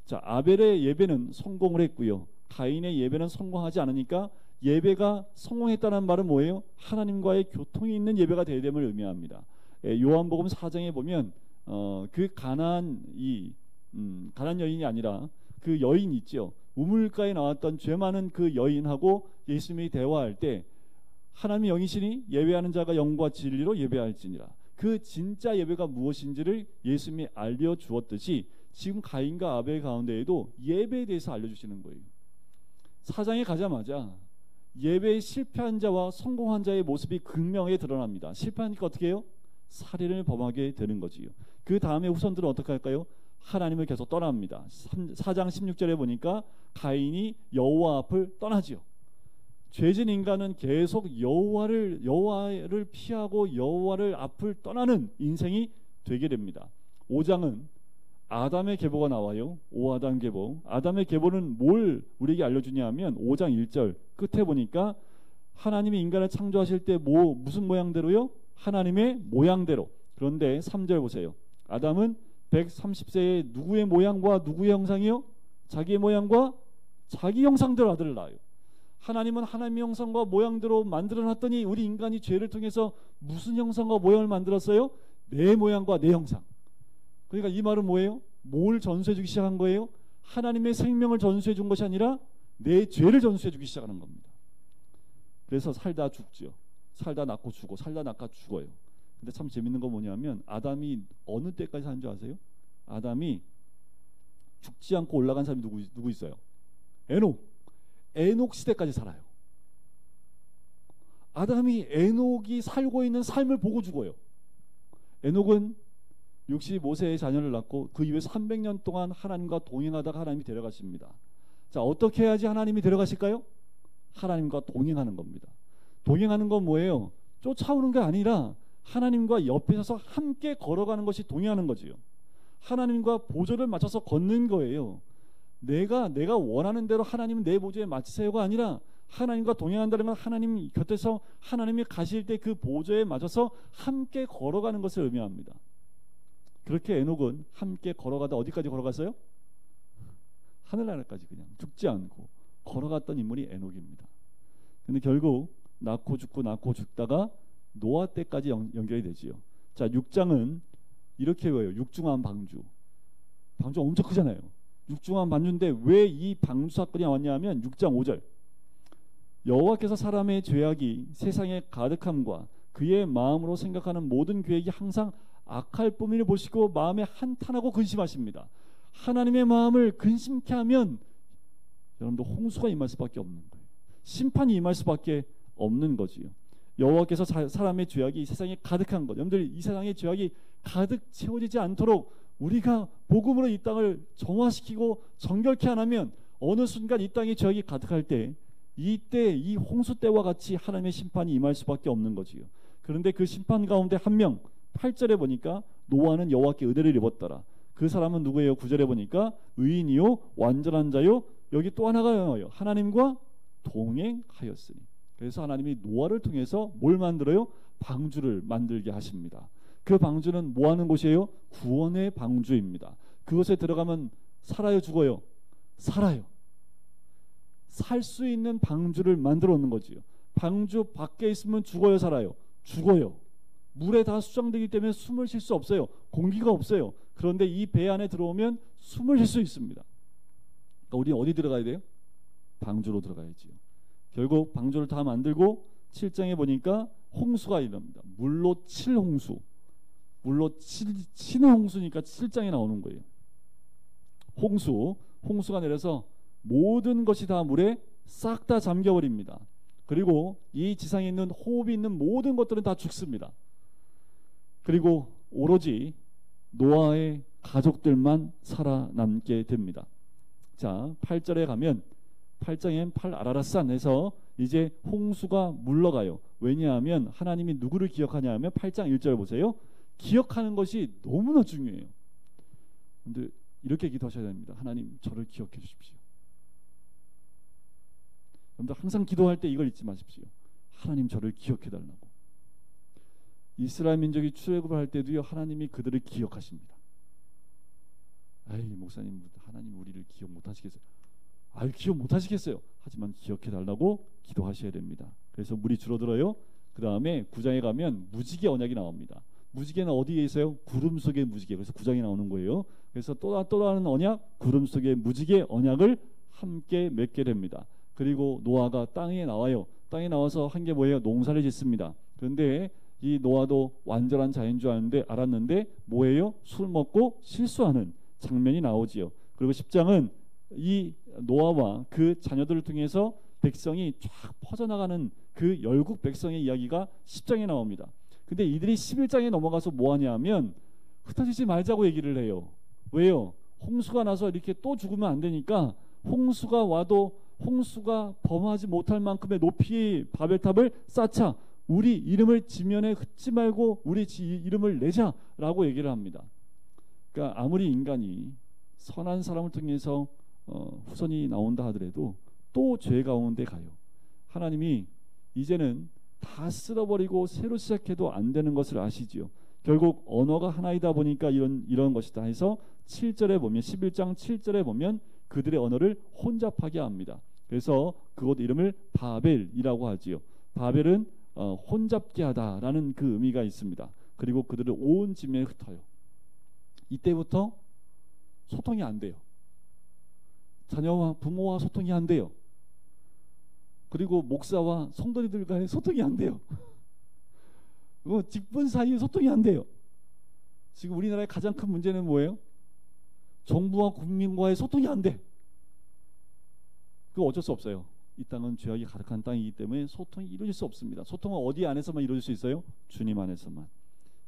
자, 아벨의 예배는 성공을 했고요. 가인의 예배는 성공하지 않으니까 예배가 성공했다는 말은 뭐예요? 하나님과의 교통이 있는 예배가 되어야 됨을 의미합니다. 요한복음 4장에 보면 그 가나안 여인이 아니라 그 여인 있죠. 우물가에 나왔던 죄 많은 그 여인하고 예수님이 대화할 때 하나님의 영이시니 예배하는 자가 영과 진리로 예배할지니라. 그 진짜 예배가 무엇인지를 예수님이 알려주었듯이 지금 가인과 아벨 가운데에도 예배에 대해서 알려주시는 거예요. 4장에 가자마자 예배에 실패한 자와 성공한 자의 모습이 극명하게 드러납니다. 실패하니까 어떻게 해요? 살인을 범하게 되는 거지요. 그 다음에 후손들은 어떻게 할까요? 하나님을 계속 떠납니다. 4장 16절에 보니까 가인이 여호와 앞을 떠나지요. 죄진 인간은 계속 여호와를 피하고 여호와를 앞을 떠나는 인생이 되게 됩니다. 5장은 아담의 계보가 나와요. 오아담 계보. 아담의 계보는 뭘 우리에게 알려주냐 하면 5장 1절 끝에 보니까 하나님이 인간을 창조하실 때 무슨 모양대로요? 하나님의 모양대로. 그런데 3절 보세요. 아담은 130세에 누구의 모양과 누구의 형상이요? 자기의 모양과 자기 형상대로 아들을 낳아요. 하나님은 하나님의 형상과 모양대로 만들어놨더니 우리 인간이 죄를 통해서 무슨 형상과 모양을 만들었어요? 내 모양과 내 형상. 그러니까 이 말은 뭐예요? 뭘 전수해주기 시작한 거예요? 하나님의 생명을 전수해준 것이 아니라 내 죄를 전수해주기 시작하는 겁니다. 그래서 살다 죽죠. 살다 낳고 죽고 살다 낳고 죽어요. 근데 참 재밌는 거 뭐냐면 아담이 어느 때까지 사는 줄 아세요? 아담이 죽지 않고 올라간 사람이 누구 있어요? 에녹 시대까지 살아요. 아담이 에녹이 살고 있는 삶을 보고 죽어요. 에녹은 65세의 자녀를 낳고 그 이후에 300년 동안 하나님과 동행하다가 하나님이 데려가십니다. 자, 어떻게 해야지 하나님이 데려가실까요? 하나님과 동행하는 겁니다. 동행하는 건 뭐예요? 쫓아오는 게 아니라 하나님과 옆에 서서 함께 걸어가는 것이 동행하는 거지요. 하나님과 보조를 맞춰서 걷는 거예요. 내가 원하는 대로 하나님은 내 보조에 맞추세요가 아니라 하나님과 동행한다는 건 하나님 곁에서 하나님이 가실 때 그 보조에 맞춰서 함께 걸어가는 것을 의미합니다. 그렇게 에녹은 함께 걸어가다 어디까지 걸어갔어요? 하늘나라까지 그냥 죽지 않고 걸어갔던 인물이 에녹입니다. 근데 결국 낳고 죽다가 노아 때까지 연결이 되지요. 자, 6장은 이렇게 외워요. 육중한 방주. 방주 엄청 크잖아요. 육중한 방주인데 왜 이 방주 사건이 나왔냐면 6장 5절. 여호와께서 사람의 죄악이 세상에 가득함과 그의 마음으로 생각하는 모든 계획이 항상 악할 뿐임을 보시고 마음에 한탄하고 근심하십니다. 하나님의 마음을 근심케 하면 여러분들 홍수가 임할 수밖에 없는 거예요. 심판이 임할 수밖에 없는 거지요. 여호와께서 사람의 죄악이 이 세상에 가득한 것. 여러분들 이 세상의 죄악이 가득 채워지지 않도록 우리가 복음으로 이 땅을 정화시키고 정결케 안 하면 어느 순간 이 땅의 죄악이 가득할 때 이때 이 홍수 때와 같이 하나님의 심판이 임할 수밖에 없는 거지요. 그런데 그 심판 가운데 한 명 8절에 보니까 노아는 여호와께 은혜를 입었더라. 그 사람은 누구예요? 9절에 보니까 의인이요 완전한 자요. 여기 또 하나가 나와요. 하나님과 동행하였으니. 그래서 하나님이 노아를 통해서 뭘 만들어요? 방주를 만들게 하십니다. 그 방주는 뭐 하는 곳이에요? 구원의 방주입니다. 그곳에 들어가면 살아요, 죽어요? 살아요. 살 수 있는 방주를 만들어 놓는 거지요. 방주 밖에 있으면 죽어요, 살아요? 죽어요. 물에 다 수정되기 때문에 숨을 쉴 수 없어요. 공기가 없어요. 그런데 이 배 안에 들어오면 숨을 쉴 수 있습니다. 그러니까 우리 어디 들어가야 돼요? 방주로 들어가야지요. 결국 방주를 다 만들고 7장에 보니까 홍수가 일어납니다. 물로 칠 홍수. 물로 치는 홍수니까 7장에 나오는 거예요. 홍수가 내려서 모든 것이 다 물에 싹 다 잠겨버립니다. 그리고 이 지상에 있는 호흡이 있는 모든 것들은 다 죽습니다. 그리고 오로지 노아의 가족들만 살아남게 됩니다. 자, 8절에 가면 8장엔 팔아라라산에서 이제 홍수가 물러가요. 왜냐하면 하나님이 누구를 기억하냐 하면 8장 1절 보세요. 기억하는 것이 너무나 중요해요. 근데 이렇게 기도하셔야 됩니다. 하나님 저를 기억해 주십시오. 여러분들 항상 기도할 때 이걸 잊지 마십시오. 하나님 저를 기억해 달라고. 이스라엘 민족이 출애굽을 할 때도요. 하나님이 그들을 기억하십니다. 아이 목사님 하나님 우리를 기억 못 하시겠어요? 아유 기억 못 하시겠어요. 하지만 기억해 달라고 기도하셔야 됩니다. 그래서 물이 줄어들어요. 그 다음에 9장에 가면 무지개 언약이 나옵니다. 무지개는 어디에 있어요? 구름 속의 무지개. 그래서 9장이 나오는 거예요. 그래서 또 다른 언약, 구름 속의 무지개 언약을 함께 맺게 됩니다. 그리고 노아가 땅에 나와요. 땅에 나와서 한 게 뭐예요? 농사를 짓습니다. 그런데 이 노아도 완전한 자인 줄 알았는데 뭐예요? 술 먹고 실수하는 장면이 나오지요. 그리고 10장은 이 노아와 그 자녀들을 통해서 백성이 쫙 퍼져나가는 그 열국 백성의 이야기가 10장에 나옵니다. 근데 이들이 11장에 넘어가서 뭐 하냐면 흩어지지 말자고 얘기를 해요. 왜요? 홍수가 나서 이렇게 또 죽으면 안 되니까 홍수가 와도 홍수가 범하지 못할 만큼의 높이의 바벨탑을 쌓자. 우리 이름을 지면에 흩지 말고 우리 이름을 내자라고 얘기를 합니다. 그러니까 아무리 인간이 선한 사람을 통해서 후손이 나온다 하더라도 또 죄 가운데 가요. 하나님이 이제는 다 쓸어버리고 새로 시작해도 안 되는 것을 아시지요. 결국 언어가 하나이다 보니까 이런 것이다 해서 7절에 보면 11장 7절에 보면 그들의 언어를 혼잡하게 합니다. 그래서 그곳 이름을 바벨이라고 하지요. 바벨은 혼잡게 하다라는 그 의미가 있습니다. 그리고 그들을 온 짐에 흩어요. 이때부터 소통이 안 돼요. 자녀와 부모와 소통이 안 돼요. 그리고 목사와 성도님들과의 소통이 안 돼요. 직분 사이에 소통이 안 돼요. 지금 우리나라의 가장 큰 문제는 뭐예요? 정부와 국민과의 소통이 안 돼. 그거 어쩔 수 없어요. 이 땅은 죄악이 가득한 땅이기 때문에 소통이 이루어질 수 없습니다. 소통은 어디 안에서만 이루어질 수 있어요? 주님 안에서만.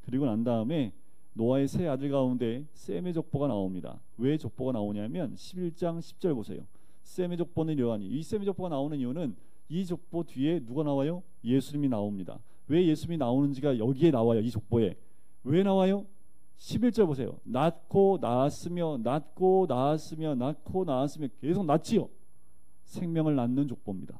그리고 난 다음에 노아의 세 아들 가운데 셈의 족보가 나옵니다. 왜 족보가 나오냐면 11장 10절 보세요. 셈의 족보는 이러하니, 이 셈의 족보가 나오는 이유는 이 족보 뒤에 누가 나와요? 예수님이 나옵니다. 왜 예수님이 나오는지가 여기에 나와요. 이 족보에. 왜 나와요? 11절 보세요. 낳고 낳았으며 낳고 낳았으며 낳고 낳았으며 계속 낳지요. 생명을 낳는 족보입니다.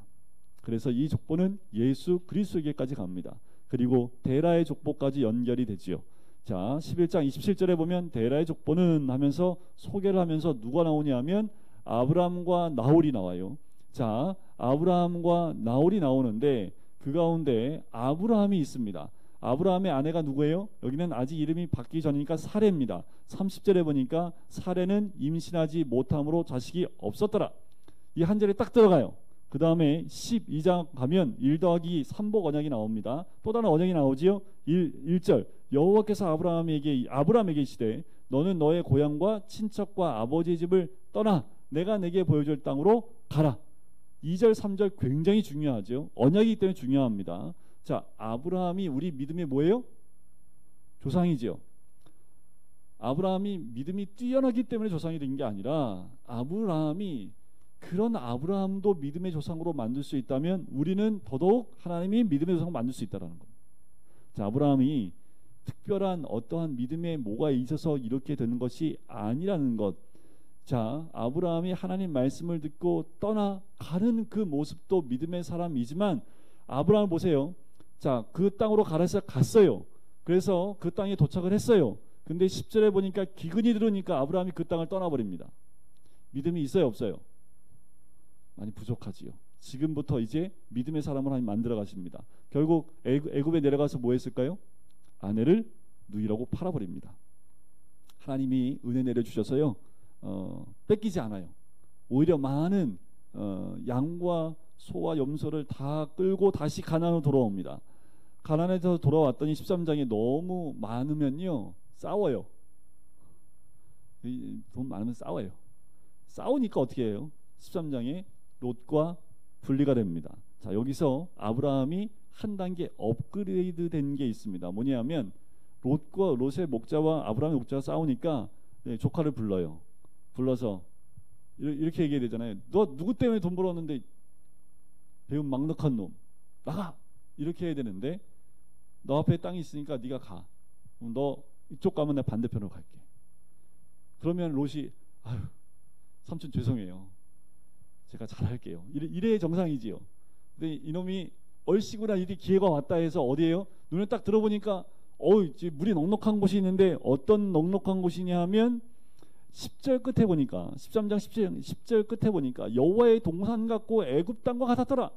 그래서 이 족보는 예수 그리스도에게까지 갑니다. 그리고 데라의 족보까지 연결이 되지요. 자, 11장 27절에 보면 데라의 족보는 하면서 소개를 하면서 누가 나오냐 하면 아브라함과 나홀이 나와요. 자, 아브라함과 나홀이 나오는데 그 가운데 아브라함이 있습니다. 아브라함의 아내가 누구예요? 여기는 아직 이름이 바뀌기 전이니까 사레입니다. 30절에 보니까 사레는 임신하지 못함으로 자식이 없었더라. 이 한 절에 딱 들어가요. 그 다음에 12장 가면 1 더하기 3복 언약이 나옵니다. 또 다른 언약이 나오지요. 1절 여호와께서 아브라함에게 이르시되 너는 너의 고향과 친척과 아버지의 집을 떠나 내가 내게 보여줄 땅으로 가라. 2절 3절 굉장히 중요하죠. 언약이기 때문에 중요합니다. 자, 아브라함이 우리 믿음의 뭐예요? 조상이지요. 아브라함이 믿음이 뛰어나기 때문에 조상이 된 게 아니라 아브라함이 그런 아브라함도 믿음의 조상으로 만들 수 있다면 우리는 더더욱 하나님이 믿음의 조상으로 만들 수 있다는 겁니다. 자, 아브라함이 특별한 어떠한 믿음의 뭐가 있어서 이렇게 되는 것이 아니라는 것. 자, 아브라함이 하나님 말씀을 듣고 떠나가는 그 모습도 믿음의 사람이지만 아브라함을 보세요. 자, 그 땅으로 가라서 갔어요. 그래서 그 땅에 도착을 했어요. 근데 10절에 보니까 기근이 들으니까 아브라함이 그 땅을 떠나버립니다. 믿음이 있어요, 없어요? 많이 부족하지요. 지금부터 이제 믿음의 사람을 하나님 만들어 가십니다. 결국 애굽에 내려가서 뭐 했을까요? 아내를 누이라고 팔아버립니다. 하나님이 은혜 내려주셔서요, 뺏기지 않아요. 오히려 많은 양과 소와 염소를 다 끌고 다시 가나안으로 돌아옵니다. 가나안에서 돌아왔더니 13장에 너무 많으면요 싸워요. 돈 많으면 싸워요. 싸우니까 어떻게 해요? 13장에 롯과 분리가 됩니다. 자, 여기서 아브라함이 한 단계 업그레이드 된 게 있습니다. 뭐냐면 롯의 목자와 아브라함의 목자가 싸우니까 조카를 불러요. 불러서 이렇게 얘기해야 되잖아요. 너 누구 때문에 돈 벌었는데 배운 막락한 놈 나가! 이렇게 해야 되는데 너 앞에 땅이 있으니까 네가 가. 너 이쪽 가면 내가 반대편으로 갈게. 그러면 롯이 아유 삼촌 죄송해요. 제가 잘할게요. 이래 정상이지요. 근데 이놈이 얼씨구나 이리 기회가 왔다 해서 어디에요? 눈을 딱 들어보니까 물이 넉넉한 곳이 있는데 어떤 넉넉한 곳이냐 하면 10절 끝에 보니까 13장 10절 끝에 보니까 여호와의 동산 같고 애굽 땅과 같았더라.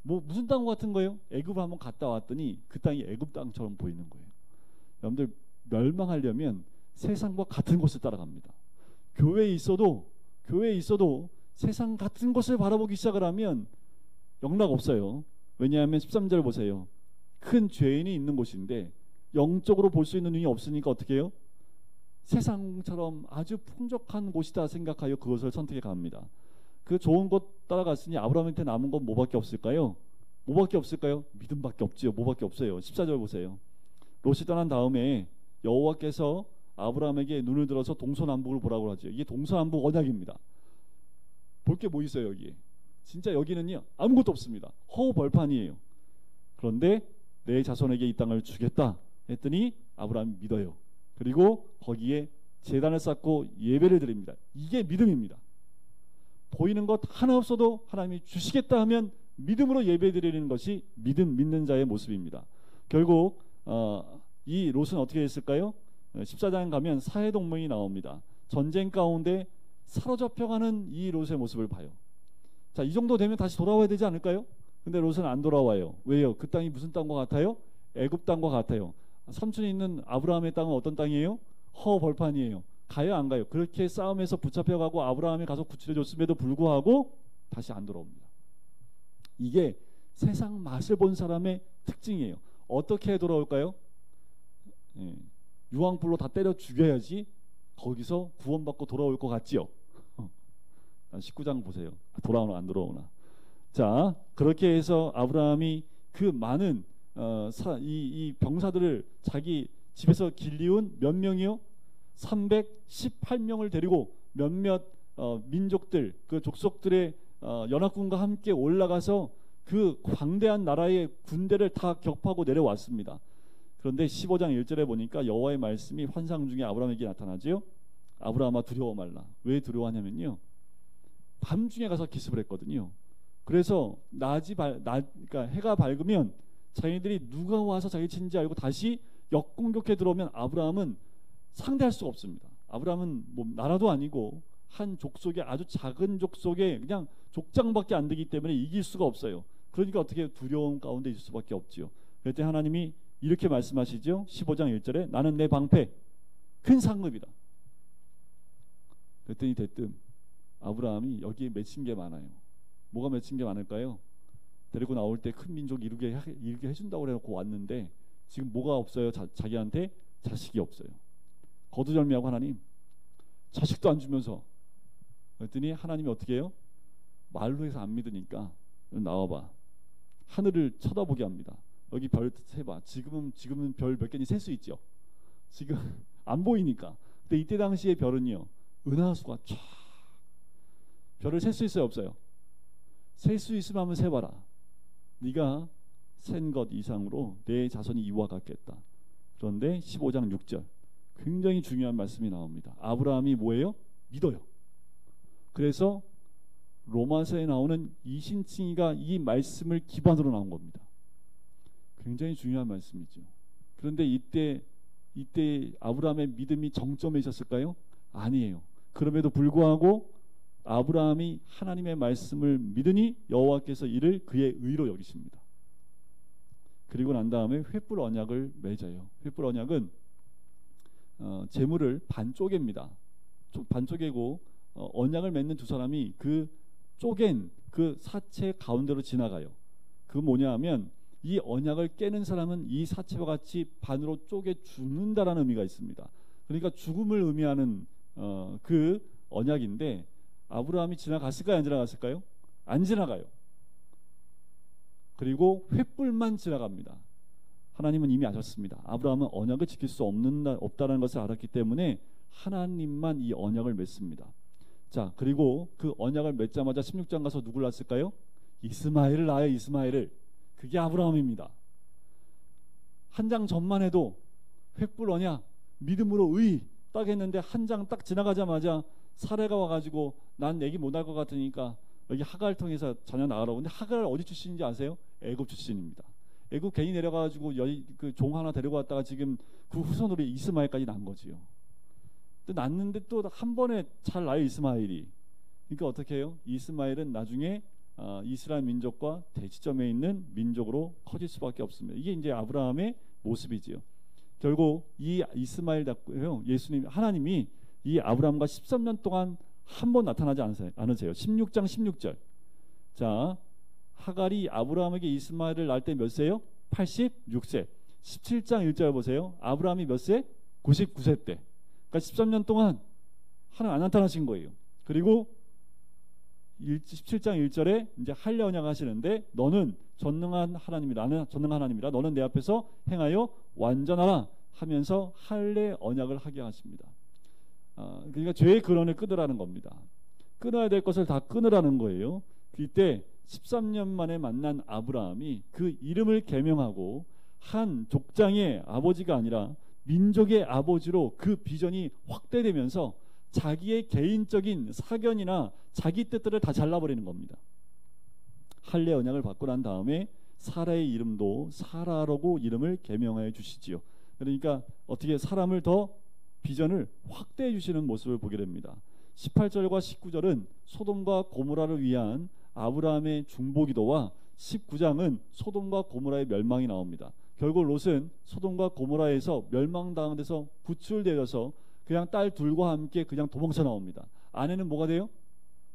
무슨 땅과 같은 거예요? 애굽을 한번 갔다 왔더니 그 땅이 애굽 땅처럼 보이는 거예요. 여러분들 멸망하려면 세상과 같은 곳을 따라갑니다. 교회에 있어도 세상 같은 곳을 바라보기 시작을 하면 영락 없어요. 왜냐하면 13절 보세요. 큰 죄인이 있는 곳인데 영적으로 볼 수 있는 눈이 없으니까 어떻게 해요? 세상처럼 아주 풍족한 곳이다 생각하여 그것을 선택해 갑니다. 그 좋은 곳 따라갔으니 아브라함한테 남은 건 뭐밖에 없을까요? 뭐밖에 없을까요? 믿음밖에 없지요. 뭐밖에 없어요. 14절 보세요. 롯이 떠난 다음에 여호와께서 아브라함에게 눈을 들어서 동서남북을 보라고 하죠. 이게 동서남북 언약입니다. 볼 게 뭐 있어요 여기에? 진짜 여기는요 아무것도 없습니다. 허허벌판이에요. 그런데 내 자손에게 이 땅을 주겠다 했더니 아브라함이 믿어요. 그리고 거기에 제단을 쌓고 예배를 드립니다. 이게 믿음입니다. 보이는 것 하나 없어도 하나님이 주시겠다 하면 믿음으로 예배 드리는 것이 믿는 자의 모습입니다. 결국 이 롯은 어떻게 했을까요? 14장 가면 사해동맹이 나옵니다. 전쟁 가운데 사로잡혀가는 이 롯의 모습을 봐요. 자, 이 정도 되면 다시 돌아와야 되지 않을까요? 근데 롯은 안 돌아와요. 왜요? 그 땅이 무슨 땅과 같아요? 애굽 땅과 같아요. 삼촌이 있는 아브라함의 땅은 어떤 땅이에요? 허벌판이에요. 가요 안 가요? 그렇게 싸움에서 붙잡혀가고 아브라함이 가서 구출해줬음에도 불구하고 다시 안 돌아옵니다. 이게 세상 맛을 본 사람의 특징이에요. 어떻게 돌아올까요? 유황불로 다 때려 죽여야지 거기서 구원받고 돌아올 것 같지요. 19장 보세요. 돌아오나 안 돌아오나. 자, 그렇게 해서 아브라함이 그 많은 이 병사들을 자기 집에서 길리운 몇 명이요? 318명을 데리고 몇몇 민족들, 그 족속들의 연합군과 함께 올라가서 그 광대한 나라의 군대를 다 격파하고 내려왔습니다. 그런데 15장 1절에 보니까 여호와의 말씀이 환상 중에 아브라함에게 나타나지요. 아브라함아 두려워 말라. 왜 두려워하냐면요, 밤중에 가서 기습을 했거든요. 그래서 그러니까 해가 밝으면 자기들이 누가 와서 자기 친지 알고 다시 역공격해 들어오면 아브라함은 상대할 수가 없습니다. 아브라함은 뭐 나라도 아니고 한 족속의 아주 작은 족속의 그냥 족장밖에 안 되기 때문에 이길 수가 없어요. 그러니까 어떻게 두려움 가운데 있을 수밖에 없지요. 그때 하나님이 이렇게 말씀하시죠. 15장 1절에 나는 내 방패 큰 상급이다. 그랬더니 대뜸 아브라함이 여기에 맺힌 게 많아요. 뭐가 맺힌 게 많을까요? 데리고 나올 때 큰 민족 이루게 해준다고 해놓고 왔는데 지금 뭐가 없어요? 자기한테 자식이 없어요. 거두절미하고 하나님 자식도 안 주면서. 그랬더니 하나님이 어떻게 해요? 말로 해서 안 믿으니까 나와봐. 하늘을 쳐다보게 합니다. 여기 별 세봐. 지금은 별 몇 개니 셀 수 있죠. 지금 안 보이니까. 근데 이때 당시의 별은요, 은하수가 쫙. 별을 셀 수 있어요, 없어요? 셀 수 있으면 한번 세봐라. 네가 센 것 이상으로 내 자손이 이와 같겠다. 그런데 15장 6절 굉장히 중요한 말씀이 나옵니다. 아브라함이 뭐예요? 믿어요. 그래서 로마서에 나오는 이신칭이가 이 말씀을 기반으로 나온 겁니다. 굉장히 중요한 말씀이죠. 그런데 이때 아브라함의 믿음이 정점에 있었을까요? 아니에요. 그럼에도 불구하고 아브라함이 하나님의 말씀을 믿으니 여호와께서 이를 그의 의로 여기십니다. 그리고 난 다음에 횃불 언약을 맺어요. 횃불 언약은 재물을 반 쪼갭니다. 반 쪼개고 언약을 맺는 두 사람이 그 쪼갠 그 사체 가운데로 지나가요. 그 뭐냐 하면 이 언약을 깨는 사람은 이 사체와 같이 반으로 쪼개 죽는다라는 의미가 있습니다. 그러니까 죽음을 의미하는 그 언약인데 아브라함이 지나갔을까요? 안 지나갔을까요? 안 지나가요. 그리고 횃불만 지나갑니다. 하나님은 이미 아셨습니다. 아브라함은 언약을 지킬 수 없다는 것을 알았기 때문에 하나님만 이 언약을 맺습니다. 자, 그리고 그 언약을 맺자마자 16장 가서 누굴 낳았을까요? 이스마엘을 낳아요. 이스마엘을. 그게 아브라함입니다. 한 장 전만 해도 횃불 언약, 믿음으로 의 딱 했는데 한 장 딱 지나가자마자 사례가 와가지고 난 애기 못 낳을 것 같으니까 여기 하갈을 통해서 자녀 낳으라고. 근데 하갈 어디 출신인지 아세요? 애굽 출신입니다. 애굽 괜히 내려가지고 그 종 하나 데리고 왔다가 지금 그 후손으로 이스마엘까지 낳은 거지요. 또 낳는데 또 한 번에 잘 낳아요, 이스마엘이. 그러니까 어떻게 해요? 이스마엘은 나중에 이스라엘 민족과 대치점에 있는 민족으로 커질 수밖에 없습니다. 이게 이제 아브라함의 모습이지요. 결국 이 이스마엘 낳고요, 예수님 하나님이 이 아브라함과 13년 동안 한 번 나타나지 않으세요. 16장 16절. 자, 하갈이 아브라함에게 이스마엘을 낳을 때 몇 세요? 86세. 17장 1절 보세요. 아브라함이 몇 세? 99세 때. 그러니까 13년 동안 하나님 안 나타나신 거예요. 그리고 17장 1절에 이제 할례 언약 하시는데 너는 전능한 하나님이라, 나는 전능한 하나님이라, 너는 내 앞에서 행하여 완전하라 하면서 할례 언약을 하게 하십니다. 그러니까 죄의 근원을 끊으라는 겁니다. 끊어야 될 것을 다 끊으라는 거예요. 그때 13년 만에 만난 아브라함이 그 이름을 계명하고 한 족장의 아버지가 아니라 민족의 아버지로 그 비전이 확대되면서 자기의 개인적인 사견이나 자기 뜻들을 다 잘라버리는 겁니다. 할례 언약을 받고 난 다음에 사라의 이름도 사라라고 이름을 계명하여 주시지요. 그러니까 어떻게 사람을 더 비전을 확대해 주시는 모습을 보게 됩니다. 18절과 19절은 소돔과 고모라를 위한 아브라함의 중보기도와 19장은 소돔과 고모라의 멸망이 나옵니다. 결국 롯은 소돔과 고모라에서 멸망당한 데서 구출되어서 그냥 딸 둘과 함께 그냥 도망쳐 나옵니다. 아내는 뭐가 돼요?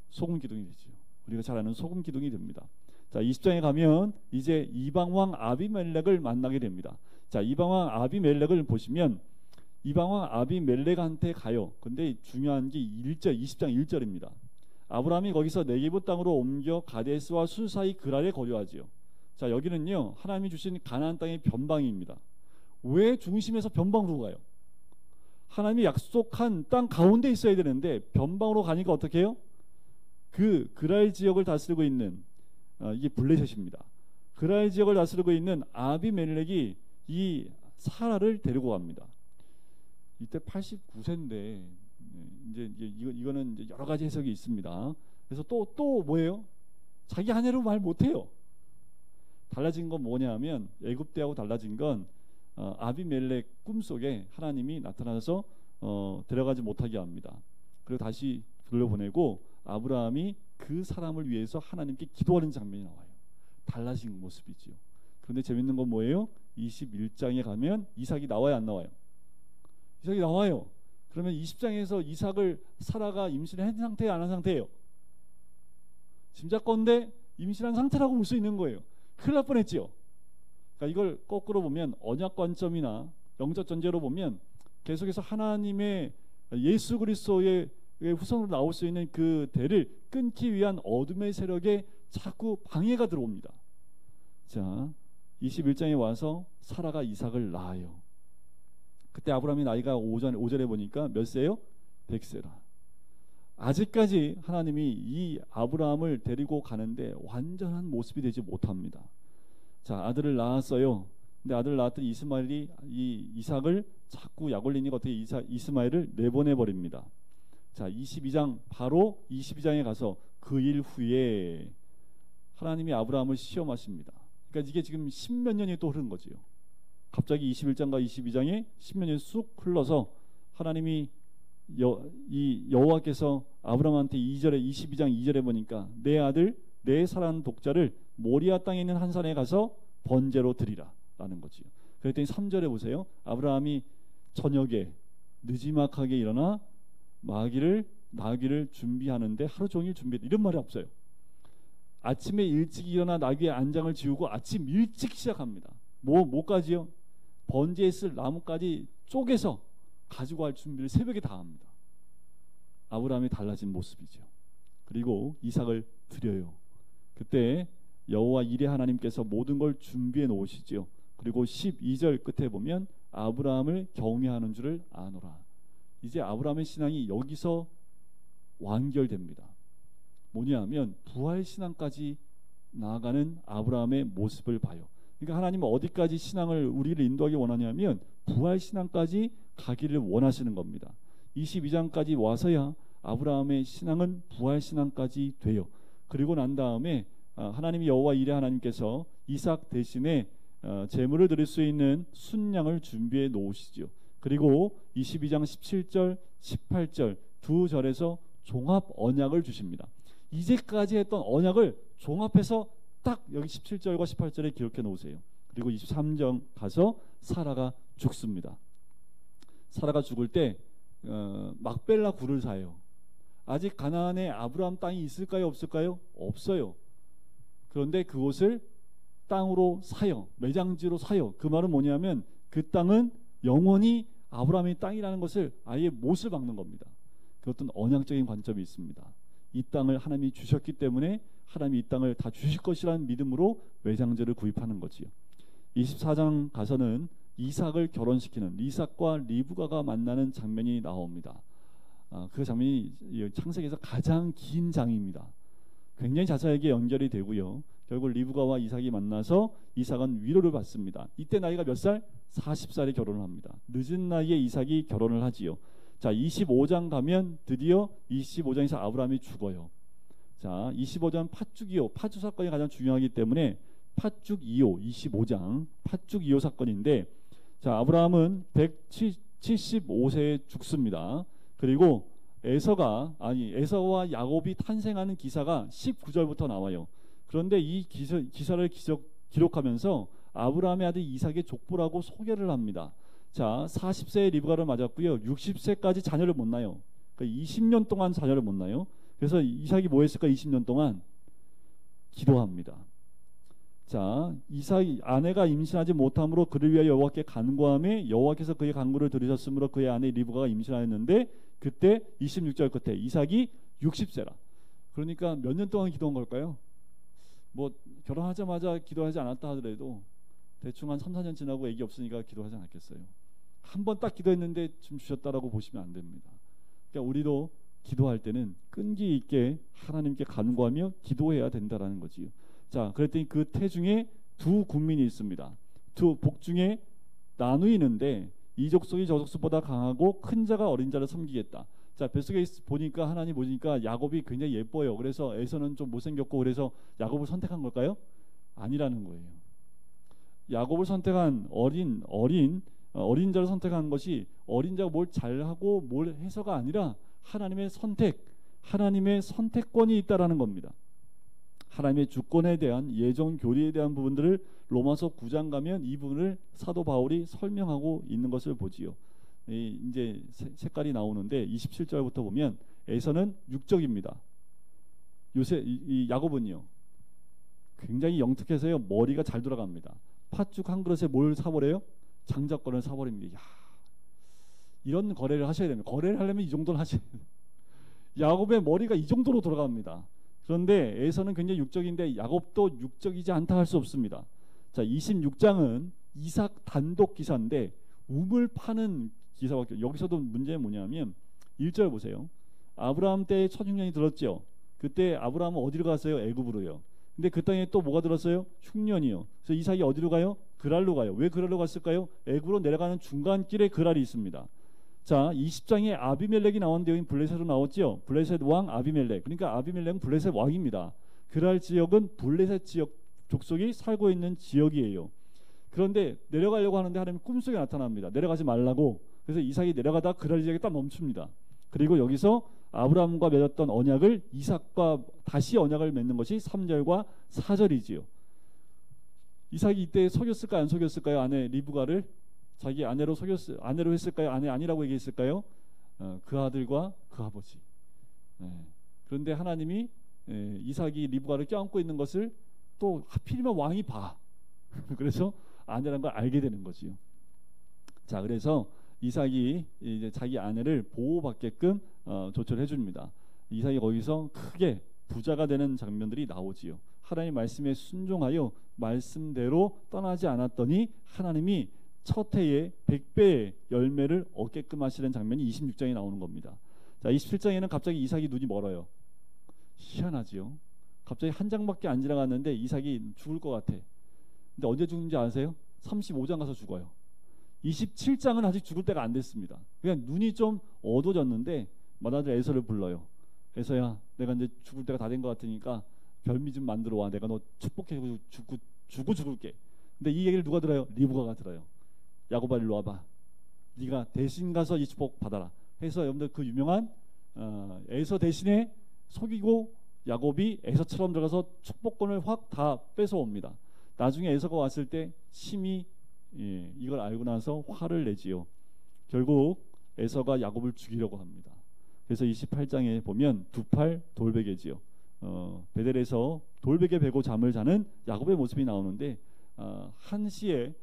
소금 기둥이 되죠. 우리가 잘 아는 소금 기둥이 됩니다. 자, 20장에 가면 이제 이방왕 아비멜렉을 만나게 됩니다. 자, 이방왕 아비멜렉을 보시면 이방왕 아비멜렉한테 가요. 근데 중요한 게 1절, 20장 1절입니다. 아브라함이 거기서 네게부 땅으로 옮겨 가데스와 술 사이 그랄에 거주하지요. 자, 여기는요 하나님이 주신 가나안 땅의 변방입니다. 왜 중심에서 변방으로 가요? 하나님이 약속한 땅 가운데 있어야 되는데 변방으로 가니까 어떻게 해요? 그 그랄 지역을 다스리고 있는 이게 블레셋입니다. 그랄 지역을 다스리고 있는 아비멜렉이 이 사라를 데리고 갑니다. 이때 89세인데 이제 이거는 이제 여러 가지 해석이 있습니다. 그래서 또 뭐예요? 자기 아내로 말 못해요. 달라진 건 뭐냐면 애굽 때하고 달라진 건 아비멜렉 꿈속에 하나님이 나타나서 데려가지 못하게 합니다. 그리고 다시 돌려보내고 아브라함이 그 사람을 위해서 하나님께 기도하는 장면이 나와요. 달라진 모습이지요. 그런데 재밌는 건 뭐예요? 21장에 가면 이삭이 나와요, 안 나와요? 이삭이 나와요. 그러면 20장에서 이삭을 사라가 임신한 상태예요, 안 한 상태예요? 짐작건데 임신한 상태라고 볼 수 있는 거예요. 큰일 날 뻔했지요. 그러니까 이걸 거꾸로 보면 언약 관점이나 영적 전제로 보면 계속해서 하나님의 예수 그리스도의 후손으로 나올 수 있는 그 대를 끊기 위한 어둠의 세력에 자꾸 방해가 들어옵니다. 자, 21장에 와서 사라가 이삭을 낳아요. 그때 아브라함이 나이가 5절에 보니까 몇 세요? 100세라. 아직까지 하나님이 이 아브라함을 데리고 가는데 완전한 모습이 되지 못합니다. 자, 아들을 낳았어요. 근데 아들을 낳았더니 이스마엘이 이 이삭을 자꾸 약올리니까 어떻게 이스마엘을 내보내 버립니다. 자, 22장 바로 22장에 가서 그 일 후에 하나님이 아브라함을 시험하십니다. 그러니까 이게 지금 10몇 년이 또 흐른 거지요. 갑자기 21장과 22장에 10몇 년이 쑥 흘러서 하나님이 여호와께서 아브라함한테 22장 2절에 보니까 내 아들 내 사랑하는 독자를 모리아 땅에 있는 한 산에 가서 번제로 드리라 라는 거지요. 그랬더니 3절에 보세요. 아브라함이 저녁에 느지막하게 일어나 나귀를 준비하는데 하루 종일 준비했다. 이런 말이 없어요. 아침에 일찍 일어나 나귀의 안장을 지우고 아침 일찍 시작합니다. 뭐까지요? 번제에 쓸 나무까지 쪼개서 가지고 갈 준비를 새벽에 다 합니다. 아브라함이 달라진 모습이죠. 그리고 이삭을 드려요. 그때 여호와 이레 하나님께서 모든 걸 준비해 놓으시죠. 그리고 12절 끝에 보면 아브라함을 경외하는 줄을 아노라. 이제 아브라함의 신앙이 여기서 완결됩니다. 뭐냐면 부활 신앙까지 나아가는 아브라함의 모습을 봐요. 그러니까 하나님은 어디까지 신앙을 우리를 인도하기 원하냐면 부활 신앙까지 가기를 원하시는 겁니다. 22장까지 와서야 아브라함의 신앙은 부활 신앙까지 돼요. 그리고 난 다음에 하나님이 여호와 이레 하나님께서 이삭 대신에 제물을 드릴 수 있는 순양을 준비해 놓으시죠. 그리고 22장 17절 18절 두 절에서 종합 언약을 주십니다. 이제까지 했던 언약을 종합해서 딱 여기 17절과 18절에 기록해 놓으세요. 그리고 23장 가서 사라가 죽습니다. 사라가 죽을 때 막벨라 굴을 사요. 아직 가나안에 아브라함 땅이 있을까요? 없을까요? 없어요. 그런데 그곳을 땅으로 사요. 매장지로 사요. 그 말은 뭐냐면 그 땅은 영원히 아브라함의 땅이라는 것을 아예 못을 박는 겁니다. 그것은 언약적인 관점이 있습니다. 이 땅을 하나님이 주셨기 때문에 하나님이 이 땅을 다 주실 것이라는 믿음으로 매장지를 구입하는 거지요. 24장 가서는 이삭을 결혼시키는 이삭과 리브가가 만나는 장면이 나옵니다. 그 장면이 창세기에서 가장 긴 장입니다. 굉장히 자세하게 연결이 되고요. 결국 리브가와 이삭이 만나서 이삭은 위로를 받습니다. 이때 나이가 몇 살? 40살에 결혼을 합니다. 늦은 나이에 이삭이 결혼을 하지요. 자, 25장 가면 드디어 25장에서 아브라함이 죽어요. 자, 25장 팥죽이요. 팥죽 사건이 가장 중요하기 때문에 팥죽 2호 25장 팥죽 2호 사건인데, 자, 아브라함은 175세에 죽습니다. 그리고 에서와 야곱이 탄생하는 기사가 19절부터 나와요. 그런데 이 기사를 기록하면서 아브라함의 아들 이삭의 족보라고 소개를 합니다. 자, 40세에 리브가를 맞았고요. 60세까지 자녀를 못 낳아요. 그러니까 20년 동안 자녀를 못 낳아요. 그래서 이삭이 뭐 했을까? 20년 동안 기도합니다. 자, 이삭이 아내가 임신하지 못함으로 그를 위하여 여호와께 간구하며 여호와께서 그의 간구를 들으셨으므로 그의 아내 리브가가 임신하였는데 그때 26절 끝에 이삭이 60세라. 그러니까 몇 년 동안 기도한 걸까요? 뭐 결혼하자마자 기도하지 않았다 하더라도 대충 한 3, 4년 지나고 애기 없으니까 기도하지 않았겠어요. 한 번 딱 기도했는데 좀 주셨다라고 보시면 안 됩니다. 그러니까 우리도 기도할 때는 끈기 있게 하나님께 간구하며 기도해야 된다라는 거지요. 자, 그랬더니 그 태중에 두 군민이 있습니다. 두 복중에 나누이는데 이 족속이 저 족속보다 강하고 큰 자가 어린 자를 섬기겠다. 자, 뱃속에 보니까 하나님 보니까 야곱이 굉장히 예뻐요. 그래서 에서는 좀 못생겼고 그래서 야곱을 선택한 걸까요? 아니라는 거예요. 야곱을 선택한 어린 자를 선택한 것이 어린 자가 뭘 잘하고 뭘 해서가 아니라 하나님의 선택권이 있다라는 겁니다. 하나님의 주권에 대한 예정 교리에 대한 부분들을 로마서 9장 가면 이 부분을 사도 바울이 설명하고 있는 것을 보지요. 이제 색깔이 나오는데 27절부터 보면 에서는 육적입니다. 이 야곱은요 굉장히 영특해서요 머리가 잘 돌아갑니다. 팥죽 한 그릇에 뭘 사버려요? 장자권을 사버립니다. 야, 이런 거래를 하셔야 됩니다. 거래를 하려면 이 정도는 하셔야 돼요. 야곱의 머리가 이 정도로 돌아갑니다. 그런데 에서는 굉장히 육적인데 야곱도 육적이지 않다 할 수 없습니다. 자, 26장은 이삭 단독 기사인데 우물 파는 기사밖에. 여기서도 문제는 뭐냐면 1절 보세요. 아브라함 때에 첫 흉년이 들었죠. 그때 아브라함은 어디로 갔어요? 애굽으로요. 근데 그 땅에 또 뭐가 들었어요? 흉년이요. 그래서 이삭이 어디로 가요? 그랄로 가요. 왜 그랄로 갔을까요? 애굽으로 내려가는 중간길에 그랄이 있습니다. 자, 20장에 아비멜렉이 나오는데 여기 블레셋으로 나왔죠. 블레셋 왕 아비멜렉. 그러니까 아비멜렉은 블레셋 왕입니다. 그랄 지역은 블레셋 지역 족속이 살고 있는 지역이에요. 그런데 내려가려고 하는데 하나님 꿈속에 나타납니다. 내려가지 말라고. 그래서 이삭이 내려가다 그랄 지역에 딱 멈춥니다. 그리고 여기서 아브라함과 맺었던 언약을 이삭과 다시 언약을 맺는 것이 3절과 4절이지요. 이삭이 이때 속였을까요? 안 속였을까요? 아내 리브가를 자기 아내로 했을까요? 아니라고 얘기했을까요? 그 아들과 그 아버지. 그런데 하나님이 이삭이 리브가를 껴안고 있는 것을 또 하필이면 왕이 봐. 그래서 아내라는 걸 알게 되는 거지요. 자, 그래서 이삭이 이제 자기 아내를 보호받게끔 조처를 해줍니다. 이삭이 거기서 크게 부자가 되는 장면들이 나오지요. 하나님 말씀에 순종하여 말씀대로 떠나지 않았더니 하나님이 첫 해에 100배의 열매를 얻게끔 하시는 장면이 26장에 나오는 겁니다. 자, 27장에는 갑자기 이삭이 눈이 멀어요. 희한하지요. 갑자기 한 장밖에 안 지나갔는데 이삭이 죽을 것 같아. 근데 언제 죽는지 아세요? 35장 가서 죽어요. 27장은 아직 죽을 때가 안 됐습니다. 그냥 눈이 좀 어두워졌는데 맏아들 에서를 불러요. 에서야, 내가 이제 죽을 때가 다 된 것 같으니까 별미 좀 만들어 와. 내가 너 축복해 주고 죽을게. 근데 이 얘기를 누가 들어요? 리브가가 들어요. 야곱아, 일로 와봐. 네가 대신 가서 이 축복 받아라. 해서 여러분들 그 유명한 에서 대신에 속이고 야곱이 에서처럼 들어가서 축복권을 확 다 뺏어옵니다. 나중에 에서가 왔을 때 심히 이걸 알고 나서 화를 내지요. 결국 에서가 야곱을 죽이려고 합니다. 그래서 28장에 보면 두 팔 돌베개지요. 베델에서 돌베개 베고 잠을 자는 야곱의 모습이 나오는데 한시에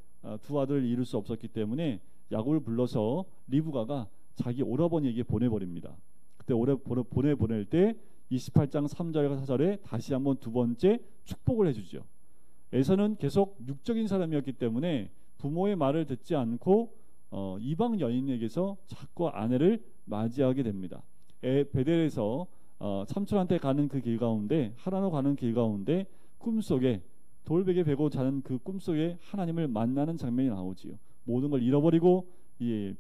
두 아들을 이룰 수 없었기 때문에 야곱을 불러서 리브가가 자기 오라버니에게 보내버립니다. 그때 보낼 때 28장 3절과 4절에 다시 한번 두 번째 축복을 해주죠. 에서는 계속 육적인 사람이었기 때문에 부모의 말을 듣지 않고 이방 여인에게서 자꾸 아내를 맞이하게 됩니다. 베델에서 삼촌한테 가는 그 길 가운데 하나로 가는 길 가운데 꿈속에 돌베개 베고 자는 그 꿈속에 하나님을 만나는 장면이 나오지요. 모든 걸 잃어버리고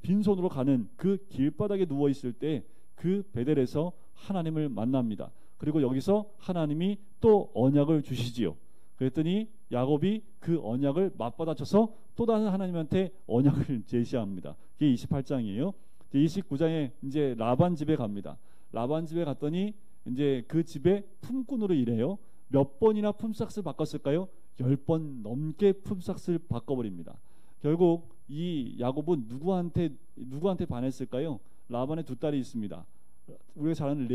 빈손으로 가는 그 길바닥에 누워 있을 때 그 베델에서 하나님을 만납니다. 그리고 여기서 하나님이 또 언약을 주시지요. 그랬더니 야곱이 그 언약을 맞받아쳐서 또 다른 하나님한테 언약을 제시합니다. 그게 28장이에요. 29장에 이제 라반 집에 갑니다. 라반 집에 갔더니 이제 그 집에 품꾼으로 일해요. 몇 번이나 품삯을 바꿨을까요? 10번 넘게 품삯을 바꿔버립니다. 결국 이 야곱은 누구한테 반했을까요? 라반의 두 딸이 있습니다. 우리가 잘 아는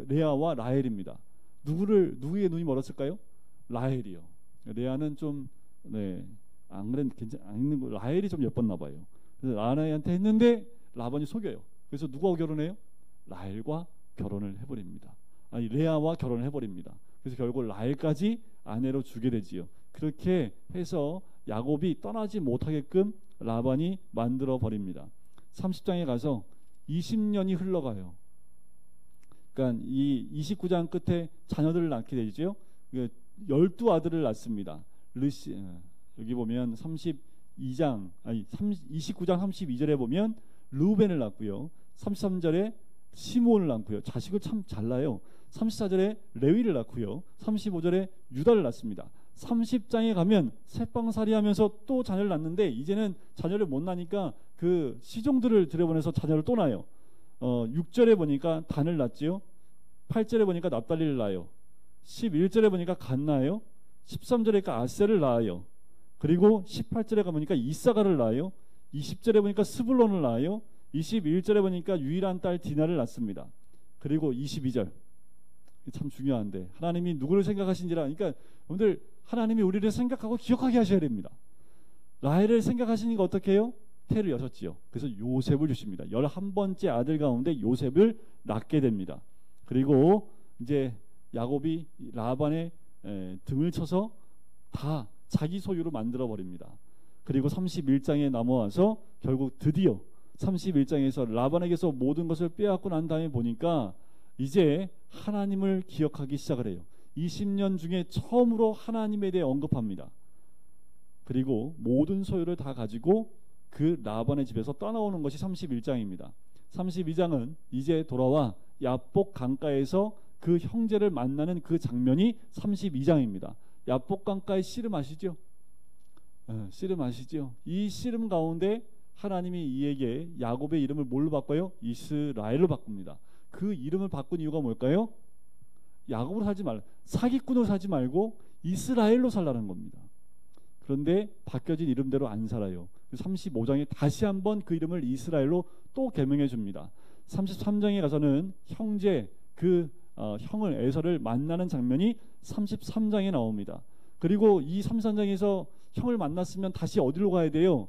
레아와 라헬입니다. 누구의 눈이 멀었을까요? 라헬이요. 레아는 좀 안 그랬 안 있는 거. 라헬이 좀 예뻤나 봐요. 그래서 라헬한테 했는데 라반이 속여요. 그래서 누구하고 결혼해요? 라헬과 결혼을 해버립니다. 아니 레아와 결혼을 해버립니다. 그래서 결국 라헬까지 아내로 주게 되지요. 그렇게 해서 야곱이 떠나지 못하게끔 라반이 만들어 버립니다. 30장에 가서 20년이 흘러가요. 그러니까 이 29장 끝에 자녀들을 낳게 되죠. 12아들을 낳습니다. 여기 보면 29장 32절에 보면 르우벤을 낳고요. 33절에 시므온을 낳고요. 자식을 참 잘 낳아요. 34절에 레위를 낳고요. 35절에 유다를 낳습니다. 30장에 가면 새빵살이하면서 또 자녀를 낳는데 이제는 자녀를 못 낳으니까 그 시종들을 들여보내서 자녀를 또 낳아요. 6절에 보니까 단을 낳지요. 8절에 보니까 납달리를 낳아요. 11절에 보니까 갓 낳아요. 13절에 보니까 아셀을 낳아요. 그리고 18절에 가보니까 이사가를 낳아요. 20절에 보니까 스불론을 낳아요. 21절에 보니까 유일한 딸 디나를 낳습니다. 그리고 22절 참 중요한데 하나님이 누구를 생각하신지라. 그러니까 여러분들 하나님이 우리를 생각하고 기억하게 하셔야 됩니다. 라헬을 생각하시니까 어떻게 해요? 태를 여셨지요. 그래서 요셉을 주십니다. 11번째 아들 가운데 요셉을 낳게 됩니다. 그리고 이제 야곱이 라반의 등을 쳐서 다 자기 소유로 만들어 버립니다. 그리고 31장에 넘어와서 결국 드디어 31장에서 라반에게서 모든 것을 빼앗고 난 다음에 보니까 이제 하나님을 기억하기 시작을 해요. 20년 중에 처음으로 하나님에 대해 언급합니다. 그리고 모든 소유를 다 가지고 그 라반의 집에서 떠나오는 것이 31장입니다. 32장은 이제 돌아와 야복 강가에서 그 형제를 만나는 그 장면이 32장입니다. 야복 강가의 씨름 아시죠? 씨름 아시죠? 이 씨름 가운데 하나님이 이에게 야곱의 이름을 뭘로 바꿔요? 이스라엘로 바꿉니다. 그 이름을 바꾼 이유가 뭘까요? 야곱으로 살지 말고 사기꾼으로 살지 말고 이스라엘로 살라는 겁니다. 그런데 바뀌어진 이름대로 안 살아요. 35장에 다시 한번 그 이름을 이스라엘로 또 개명해 줍니다. 33장에 가서는 형제 형을 에서를 만나는 장면이 33장에 나옵니다. 그리고 이 33장에서 형을 만났으면 다시 어디로 가야 돼요?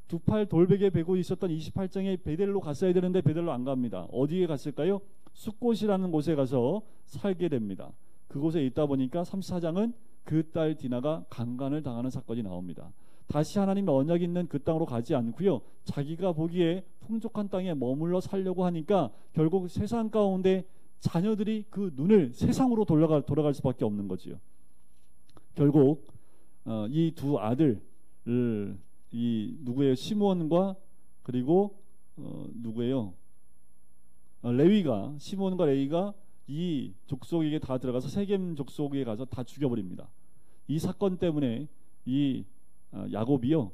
두 팔 돌베개 베고 있었던 28장에 베델로 갔어야 되는데 베델로 안 갑니다. 어디에 갔을까요? 숫곳이라는 곳에 가서 살게 됩니다. 그곳에 있다 보니까 34장은 그 딸 디나가 강간을 당하는 사건이 나옵니다. 다시 하나님의 언약이 있는 그 땅으로 가지 않고요. 자기가 보기에 풍족한 땅에 머물러 살려고 하니까 결국 세상 가운데 자녀들이 그 눈을 세상으로 돌아갈 수밖에 없는 거지요. 결국 이 두 아들을 이 누구예요? 시므온과 그리고 누구예요? 레위가 시므온과 레위가 이 족속에게 다 들어가서 세겜 족속에 가서 다 죽여버립니다. 이 사건 때문에 이 야곱이요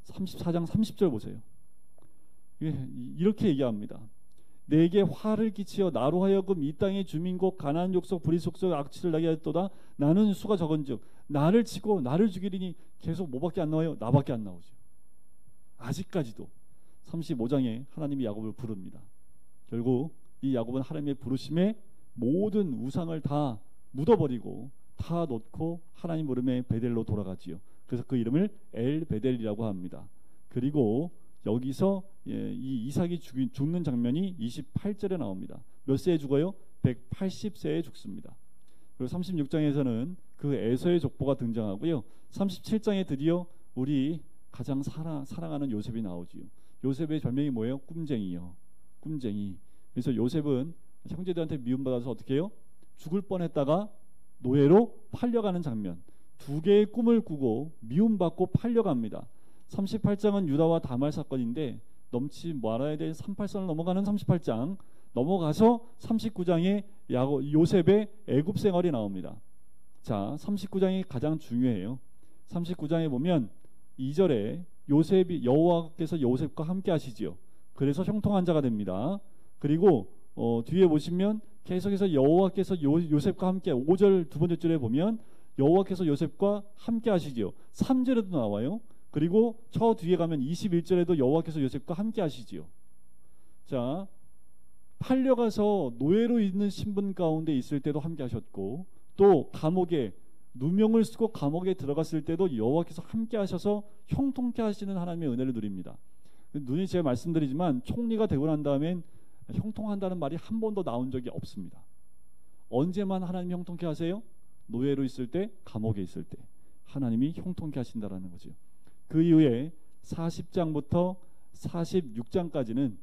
34장 30절 보세요. 이렇게 얘기합니다. 내게 화를 끼치어 나로 하여금 이 땅의 주민국 가나안 족속 브리 족속 악취를 나게 하였도다. 나는 수가 적은즉 나를 치고 나를 죽이리니 계속 뭐밖에 안 나와요? 나밖에 안 나오죠. 아직까지도 35장에 하나님이 야곱을 부릅니다. 결국 이 야곱은 하나님의 부르심에 모든 우상을 다 묻어버리고 다 놓고 하나님 부름에 베델로 돌아가지요. 그래서 그 이름을 엘 베델이라고 합니다. 그리고 여기서 이 이삭이 죽는 장면이 28절에 나옵니다. 몇 세에 죽어요? 180세에 죽습니다. 그리고 36장에서는 그 에서의 족보가 등장하고요. 37장에 드디어 우리 가장 사랑하는 요셉이 나오지요. 요셉의 별명이 뭐예요? 꿈쟁이요. 꿈쟁이. 그래서 요셉은 형제들한테 미움받아서 어떻게 해요? 죽을 뻔했다가 노예로 팔려가는 장면. 두 개의 꿈을 꾸고 미움받고 팔려갑니다. 38장은 유다와 다말 사건인데 넘지 말아야 될 38선을 넘어가는 38장 넘어가서 39장에 요셉의 애굽 생활이 나옵니다. 자, 39장이 가장 중요해요. 39장에 보면 2절에 요셉이 여호와께서 요셉과 함께 하시지요. 그래서 형통한 자가 됩니다. 그리고 뒤에 보시면 계속해서 여호와께서 요셉과 함께 5절 두 번째 줄에 보면 여호와께서 요셉과 함께 하시지요. 3절에도 나와요. 그리고 저 뒤에 가면 21절에도 여호와께서 요셉과 함께 하시지요. 자, 팔려가서 노예로 있는 신분 가운데 있을 때도 함께 하셨고, 또 감옥에 누명을 쓰고 감옥에 들어갔을 때도 여호와께서 함께 하셔서 형통케 하시는 하나님의 은혜를 누립니다. 눈이 제가 말씀드리지만 총리가 되고 난 다음엔 형통한다는 말이 한 번도 나온 적이 없습니다. 언제만 하나님이 형통케 하세요? 노예로 있을 때, 감옥에 있을 때 하나님이 형통케 하신다라는 거죠. 그 이후에 40장부터 46장까지는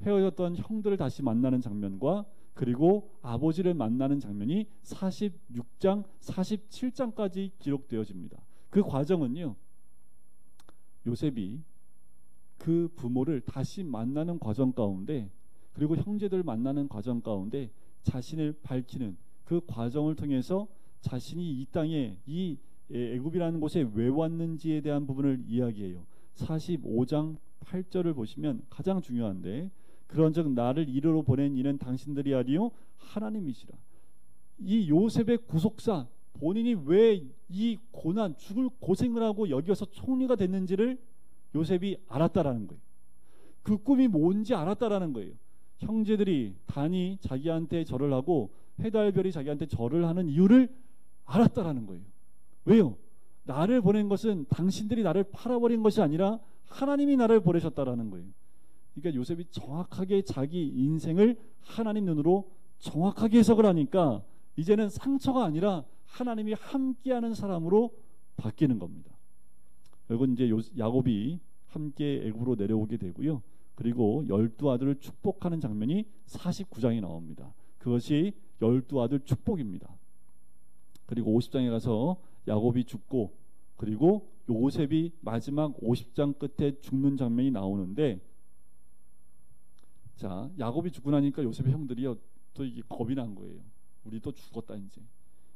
헤어졌던 형들을 다시 만나는 장면과 그리고 아버지를 만나는 장면이 46장, 47장까지 기록되어집니다. 그 과정은요, 요셉이 그 부모를 다시 만나는 과정 가운데, 그리고 형제들을 만나는 과정 가운데 자신을 밝히는 그 과정을 통해서 자신이 이 땅에, 이 애굽이라는 곳에 왜 왔는지에 대한 부분을 이야기해요. 45장 8절을 보시면 가장 중요한데, 그런즉 나를 이르러 보낸 이는 당신들이 아니요 하나님이시라. 이 요셉의 구속사, 본인이 왜 이 고난, 죽을 고생을 하고 여기서 총리가 됐는지를 요셉이 알았다라는 거예요. 그 꿈이 뭔지 알았다라는 거예요. 형제들이 단이 자기한테 절을 하고 헤달별이 자기한테 절을 하는 이유를 알았다라는 거예요. 왜요? 나를 보낸 것은 당신들이 나를 팔아버린 것이 아니라 하나님이 나를 보내셨다라는 거예요. 그러니까 요셉이 정확하게 자기 인생을 하나님 눈으로 정확하게 해석을 하니까 이제는 상처가 아니라 하나님이 함께하는 사람으로 바뀌는 겁니다. 결국 이제 야곱이 함께 애굽으로 내려오게 되고요. 그리고 12아들을 축복하는 장면이 49장에 나옵니다. 그것이 12아들 축복입니다. 그리고 50장에 가서 야곱이 죽고, 그리고 요셉이 마지막 50장 끝에 죽는 장면이 나오는데, 자, 야곱이 죽고 나니까 요셉의 형들이요, 또 이게 겁이 난 거예요. 우리 또 죽었다. 이제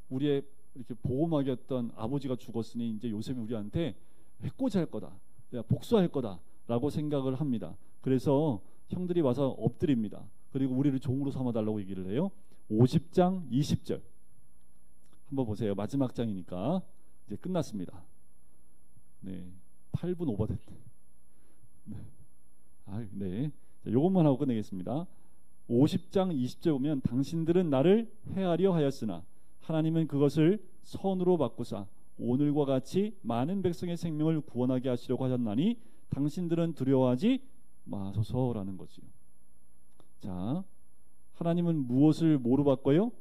우리의 이렇게 보호막이었던 아버지가 죽었으니 이제 요셉이 우리한테 해코지 할 거다, 복수할 거다라고 생각을 합니다. 그래서 형들이 와서 엎드립니다. 그리고 우리를 종으로 삼아달라고 얘기를 해요. 50장 20절 한번 보세요. 마지막 장이니까 이제 끝났습니다. 네, 8분 오버 됐네. 네. 자, 요것만 하고 끝내겠습니다. 50장 20절 보면 당신들은 나를 해하려 하였으나 하나님은 그것을 선으로 바꾸사 오늘과 같이 많은 백성의 생명을 구원하게 하시려고 하셨나니 당신들은 두려워하지 마소서라는 거지요. 자, 하나님은 무엇을 뭐로 바꿔요?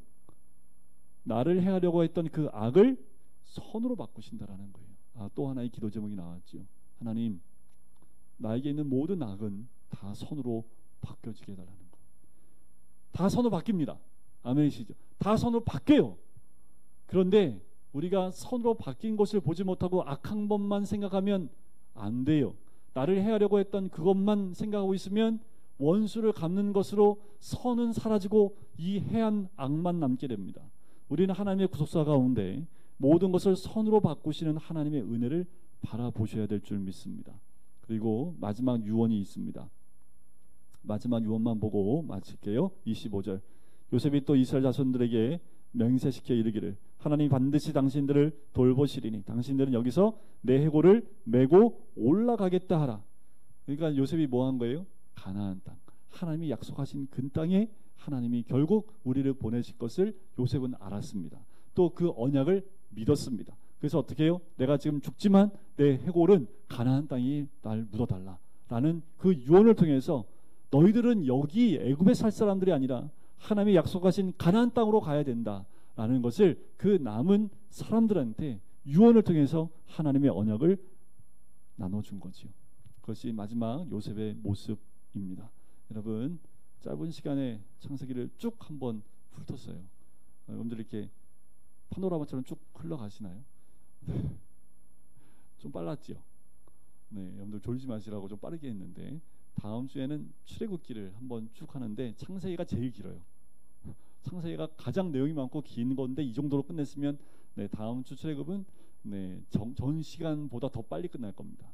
나를 해하려고 했던 그 악을 선으로 바꾸신다라는 거예요. 또 하나의 기도 제목이 나왔죠. 하나님, 나에게 있는 모든 악은 다 선으로 바뀌어지게 해달라는 거예요. 다 선으로 바뀝니다. 아멘이시죠? 다 선으로 바뀌어요. 그런데 우리가 선으로 바뀐 것을 보지 못하고 악한 것만 생각하면 안 돼요. 나를 해하려고 했던 그것만 생각하고 있으면 원수를 갚는 것으로 선은 사라지고 이 해한 악만 남게 됩니다. 우리는 하나님의 구속사 가운데 모든 것을 선으로 바꾸시는 하나님의 은혜를 바라보셔야 될 줄 믿습니다. 그리고 마지막 유언이 있습니다. 마지막 유언만 보고 마칠게요. 25절. 요셉이 또 이스라엘 자손들에게 맹세시켜 이르기를 하나님 반드시 당신들을 돌보시리니 당신들은 여기서 내 해골을 메고 올라가겠다 하라. 그러니까 요셉이 뭐 한 거예요? 가나안 땅, 하나님이 약속하신 그 땅에 하나님이 결국 우리를 보내실 것을 요셉은 알았습니다. 또 그 언약을 믿었습니다. 그래서 어떻게 해요? 내가 지금 죽지만 내 해골은 가나안 땅이 날 묻어달라라는 그 유언을 통해서 너희들은 여기 애굽에 살 사람들이 아니라 하나님이 약속하신 가나안 땅으로 가야 된다라는 것을 그 남은 사람들한테 유언을 통해서 하나님의 언약을 나눠준 거지요. 그것이 마지막 요셉의 모습입니다. 여러분, 짧은 시간에 창세기를 쭉 한번 훑었어요. 여러분들 이렇게 파노라마처럼 쭉 흘러가시나요? 좀 빨랐지요. 네, 여러분들 졸지 마시라고 좀 빠르게 했는데 다음 주에는 출애굽기를 한번 쭉 하는데 창세기가 제일 길어요. 창세기가 가장 내용이 많고 긴 건데 이 정도로 끝냈으면 다음 주 출애굽은 전 시간보다 더 빨리 끝날 겁니다.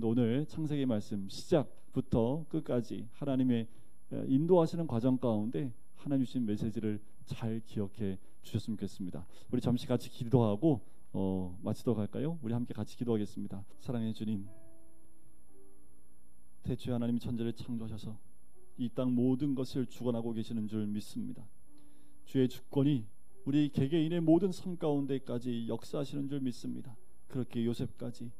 오늘 창세기 말씀 시작부터 끝까지 하나님의 인도하시는 과정 가운데 하나님 주신 메시지를 잘 기억해 주셨으면 좋겠습니다. 우리 잠시 같이 기도하고 마치도록 할까요? 우리 함께 같이 기도하겠습니다. 사랑의 주님, 태초에 하나님이 천지를 창조하셔서 이 땅 모든 것을 주관하고 계시는 줄 믿습니다. 주의 주권이 우리 개개인의 모든 삶 가운데까지 역사하시는 줄 믿습니다. 그렇게 요셉까지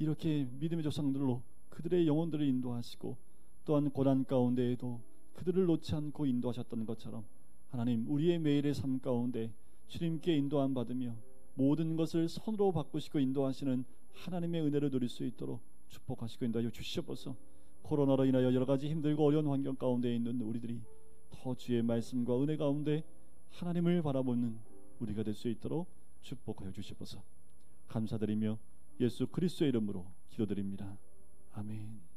이렇게 믿음의 조상들로 그들의 영혼들을 인도하시고 또한 고난 가운데에도 그들을 놓지 않고 인도하셨던 것처럼 하나님, 우리의 매일의 삶 가운데 주님께 인도함 받으며 모든 것을 선으로 바꾸시고 인도하시는 하나님의 은혜를 누릴 수 있도록 축복하시고 인도하여 주시옵소서. 코로나로 인하여 여러 가지 힘들고 어려운 환경 가운데 있는 우리들이 더 주의 말씀과 은혜 가운데 하나님을 바라보는 우리가 될 수 있도록 축복하여 주시옵소서. 감사드리며 예수 그리스도의 이름으로 기도드립니다. 아멘.